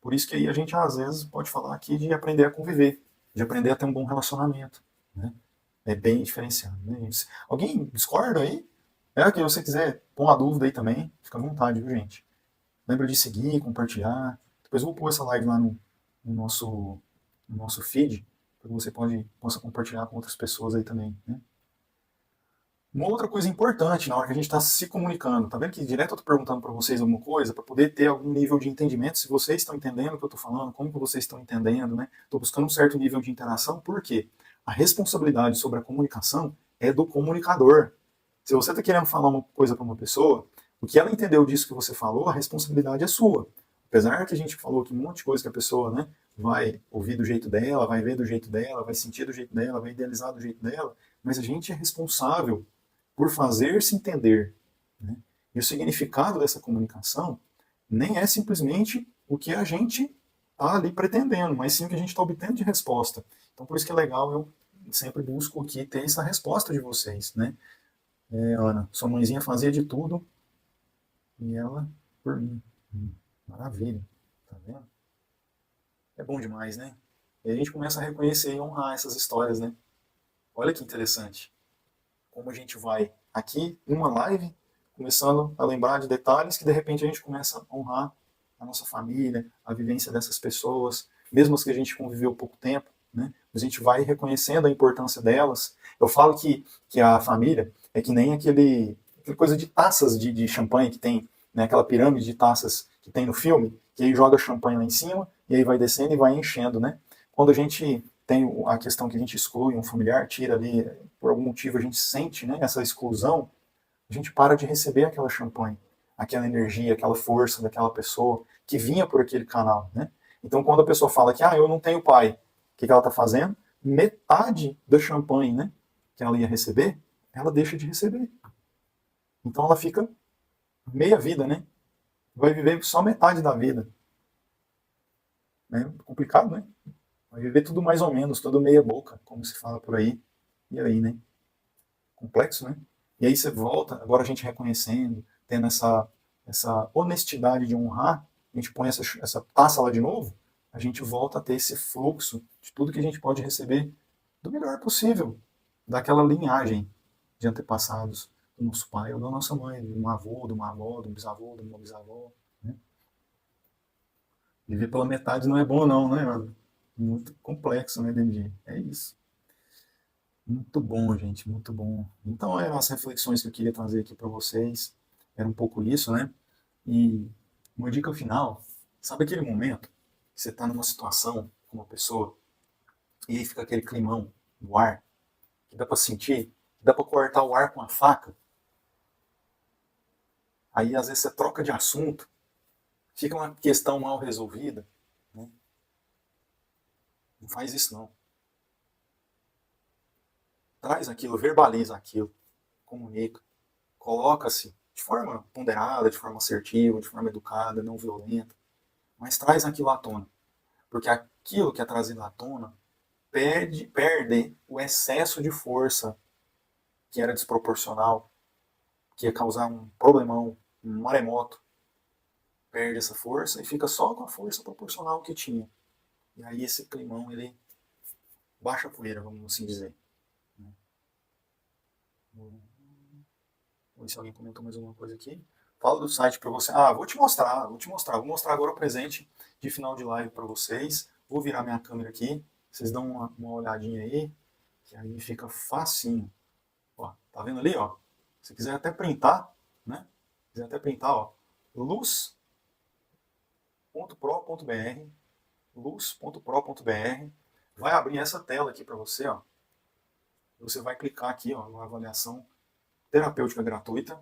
Por isso que aí a gente, às vezes, pode falar aqui de aprender a conviver, de aprender a ter um bom relacionamento, né? É bem diferenciado, né? Alguém discorda aí? Que você quiser pôr uma dúvida aí também, fica à vontade, viu, gente? Lembra de seguir, compartilhar. Depois eu vou pôr essa live lá no nosso feed, para que você possa compartilhar com outras pessoas aí também, né? Uma outra coisa importante na hora que a gente está se comunicando, tá vendo que direto eu estou perguntando para vocês alguma coisa, para poder ter algum nível de entendimento, se vocês estão entendendo o que eu estou falando, como que vocês estão entendendo, né? Estou buscando um certo nível de interação, por quê? A responsabilidade sobre a comunicação é do comunicador. Se você está querendo falar uma coisa para uma pessoa, o que ela entendeu disso que você falou, a responsabilidade é sua. Apesar que a gente falou que um monte de coisa que a pessoa, né, vai ouvir do jeito dela, vai ver do jeito dela, vai sentir do jeito dela, vai idealizar do jeito dela, mas a gente é responsável por fazer-se entender. Né? E o significado dessa comunicação nem é simplesmente o que a gente está ali pretendendo, mas sim o que a gente está obtendo de resposta. Então, por isso que é legal, eu sempre busco aqui ter essa resposta de vocês. Né? Ana, sua mãezinha fazia de tudo e ela por mim. Maravilha. Tá vendo? É bom demais, né? E a gente começa a reconhecer e honrar essas histórias, né? Olha que interessante. Como a gente vai aqui, numa live, começando a lembrar de detalhes que de repente a gente começa a honrar a nossa família, a vivência dessas pessoas, mesmo as que a gente conviveu pouco tempo, né? A gente vai reconhecendo a importância delas. Eu falo que a família é que nem aquela coisa de taças de champanhe que tem, né? Aquela pirâmide de taças que tem no filme, que aí joga champanhe lá em cima e aí vai descendo e vai enchendo, né? Quando a gente tem a questão que a gente exclui um familiar, tira ali, por algum motivo a gente sente, né, essa exclusão, a gente para de receber aquela champanhe, aquela energia, aquela força daquela pessoa que vinha por aquele canal, né? Então, quando a pessoa fala que, eu não tenho pai, o que ela está fazendo? Metade da champanhe, né, que ela ia receber, ela deixa de receber. Então, ela fica meia vida, né? Vai viver só metade da vida. Né? Complicado, né? Vai viver tudo mais ou menos, tudo meia boca, como se fala por aí. E aí, né? Complexo, né? E aí você volta, agora a gente reconhecendo, tendo essa honestidade de honrar, a gente põe essa taça lá de novo, a gente volta a ter esse fluxo de tudo que a gente pode receber do melhor possível, daquela linhagem de antepassados do nosso pai ou da nossa mãe, de um avô, de uma avó, de um bisavô, de uma bisavó. Né? Viver pela metade não é bom não, né? Muito complexo, né, DMG? É isso. Muito bom, gente, muito bom. Então, eram as reflexões que eu queria trazer aqui para vocês. Era um pouco isso, né? E uma dica final, sabe aquele momento que você está numa situação com uma pessoa e aí fica aquele climão no ar, que dá para sentir, que dá para cortar o ar com a faca? Aí, às vezes, você troca de assunto, fica uma questão mal resolvida. Né? Não faz isso, não. traz aquilo, verbaliza aquilo, comunica, coloca-se de forma ponderada, de forma assertiva, de forma educada, não violenta, mas traz aquilo à tona. Porque aquilo que é trazido à tona perde o excesso de força que era desproporcional, que ia causar um problemão, um maremoto. Perde essa força e fica só com a força proporcional que tinha. E aí esse climão, ele baixa a poeira, vamos assim dizer. Vamos ver se alguém comentou mais alguma coisa aqui. Fala do site para você. Vou te mostrar. Vou mostrar agora o presente de final de live para vocês. Vou virar minha câmera aqui. Vocês dão uma olhadinha aí, que aí fica facinho. Ó, tá vendo ali, ó? Se quiser até printar, né? Se quiser até printar, ó. luz.pro.br, luz.pro.br. Vai abrir essa tela aqui para você, ó. Você vai clicar aqui, ó, na avaliação terapêutica gratuita.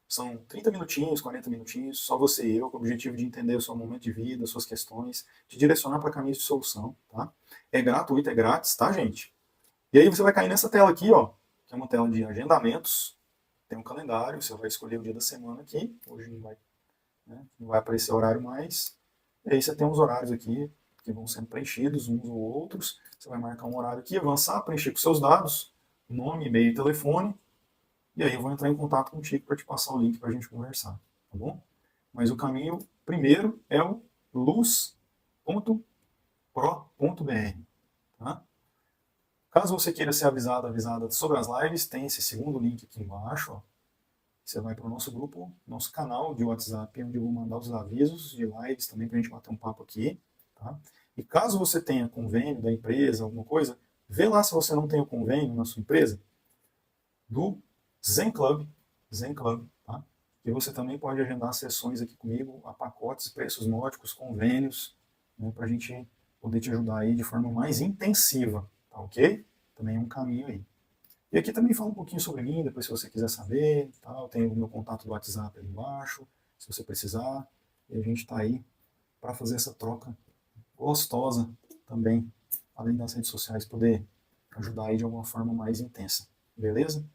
São 30 minutinhos, 40 minutinhos, só você e eu, com o objetivo de entender o seu momento de vida, suas questões, te direcionar para caminhos de solução, tá? É gratuito, é grátis, tá, gente? E aí você vai cair nessa tela aqui, ó, que é uma tela de agendamentos, tem um calendário, você vai escolher o dia da semana aqui, hoje não vai, né, não vai aparecer horário mais, e aí você tem uns horários aqui que vão sendo preenchidos uns ou outros, você vai marcar um horário aqui, avançar, preencher com seus dados, nome, e-mail e telefone, e aí eu vou entrar em contato contigo para te passar o link para a gente conversar, tá bom? Mas o caminho primeiro é o luz.pro.br, tá? Caso você queira ser avisada sobre as lives, tem esse segundo link aqui embaixo, ó. Você vai para o nosso grupo, nosso canal de WhatsApp, onde eu vou mandar os avisos de lives também para a gente bater um papo aqui, tá? E caso você tenha convênio da empresa, alguma coisa, vê lá se você não tem o convênio na sua empresa, do Zen Club, tá? E você também pode agendar sessões aqui comigo a pacotes, preços módicos, convênios, né, para a gente poder te ajudar aí de forma mais intensiva, tá ok? Também é um caminho aí. E aqui também fala um pouquinho sobre mim, depois se você quiser saber, tá? Tem o meu contato do WhatsApp ali embaixo, se você precisar, e a gente está aí para fazer essa troca gostosa também, além das redes sociais, poder ajudar aí de alguma forma mais intensa, beleza?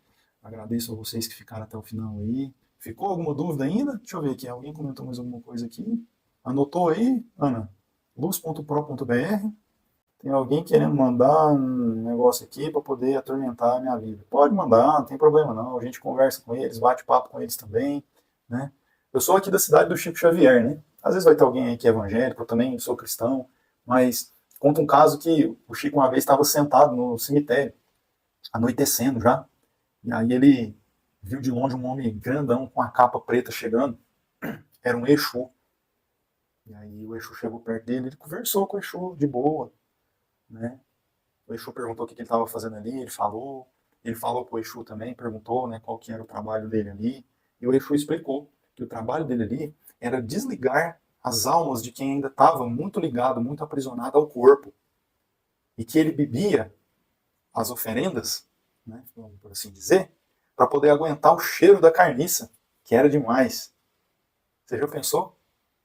Agradeço a vocês que ficaram até o final aí. Ficou alguma dúvida ainda? Deixa eu ver aqui. Alguém comentou mais alguma coisa aqui? Anotou aí, Ana? luz.pro.br. Tem alguém querendo mandar um negócio aqui para poder atormentar a minha vida. Pode mandar, não tem problema não. A gente conversa com eles, bate papo com eles também, né? Eu sou aqui da cidade do Chico Xavier, né? Às vezes vai ter alguém aí que é evangélico, eu também sou cristão, mas conta um caso que o Chico uma vez estava sentado no cemitério, anoitecendo já, e aí ele viu de longe um homem grandão com a capa preta chegando. Era um Exu. E aí o Exu chegou perto dele, ele conversou com o Exu de boa, né? O Exu perguntou o que ele estava fazendo ali, ele falou pro Exu também, perguntou, né, qual que era o trabalho dele ali, e o Exu explicou que o trabalho dele ali era desligar as almas de quem ainda estava muito ligado, muito aprisionado ao corpo, e que ele bebia as oferendas, né, vamos por assim dizer, para poder aguentar o cheiro da carniça, que era demais. Você já pensou?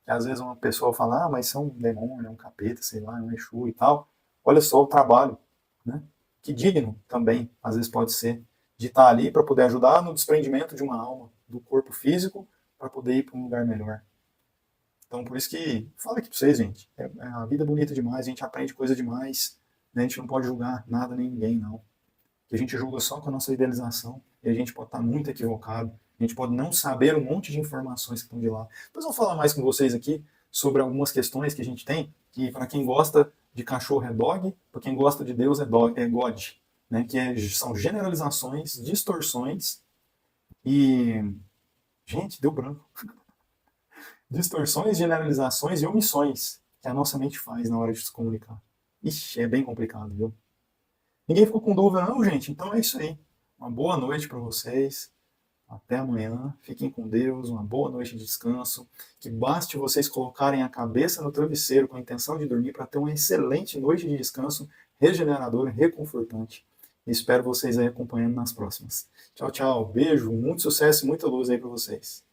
Que às vezes uma pessoa fala, mas isso é um demônio, é um capeta, sei lá, é um Exu e tal. Olha só o trabalho, né? Que digno também, às vezes pode ser, de estar ali para poder ajudar no desprendimento de uma alma, do corpo físico, para poder ir para um lugar melhor. Então, por isso que, fala aqui para vocês, gente, a vida é bonita demais, a gente aprende coisa demais, né? A gente não pode julgar nada nem ninguém, não. Que a gente julga só com a nossa idealização, e a gente pode estar muito equivocado, a gente pode não saber um monte de informações que estão de lá. Depois eu vou falar mais com vocês aqui sobre algumas questões que a gente tem, que para quem gosta de cachorro é dog, para quem gosta de Deus é God, né? São generalizações, distorções e... Gente, deu branco. Distorções, generalizações e omissões que a nossa mente faz na hora de se comunicar. Ixi, é bem complicado, viu? Ninguém ficou com dúvida não, gente? Então é isso aí. Uma boa noite para vocês. Até amanhã. Fiquem com Deus. Uma boa noite de descanso. Que baste vocês colocarem a cabeça no travesseiro com a intenção de dormir para ter uma excelente noite de descanso, regeneradora, reconfortante. E espero vocês aí acompanhando nas próximas. Tchau, tchau. Beijo, muito sucesso e muita luz aí para vocês.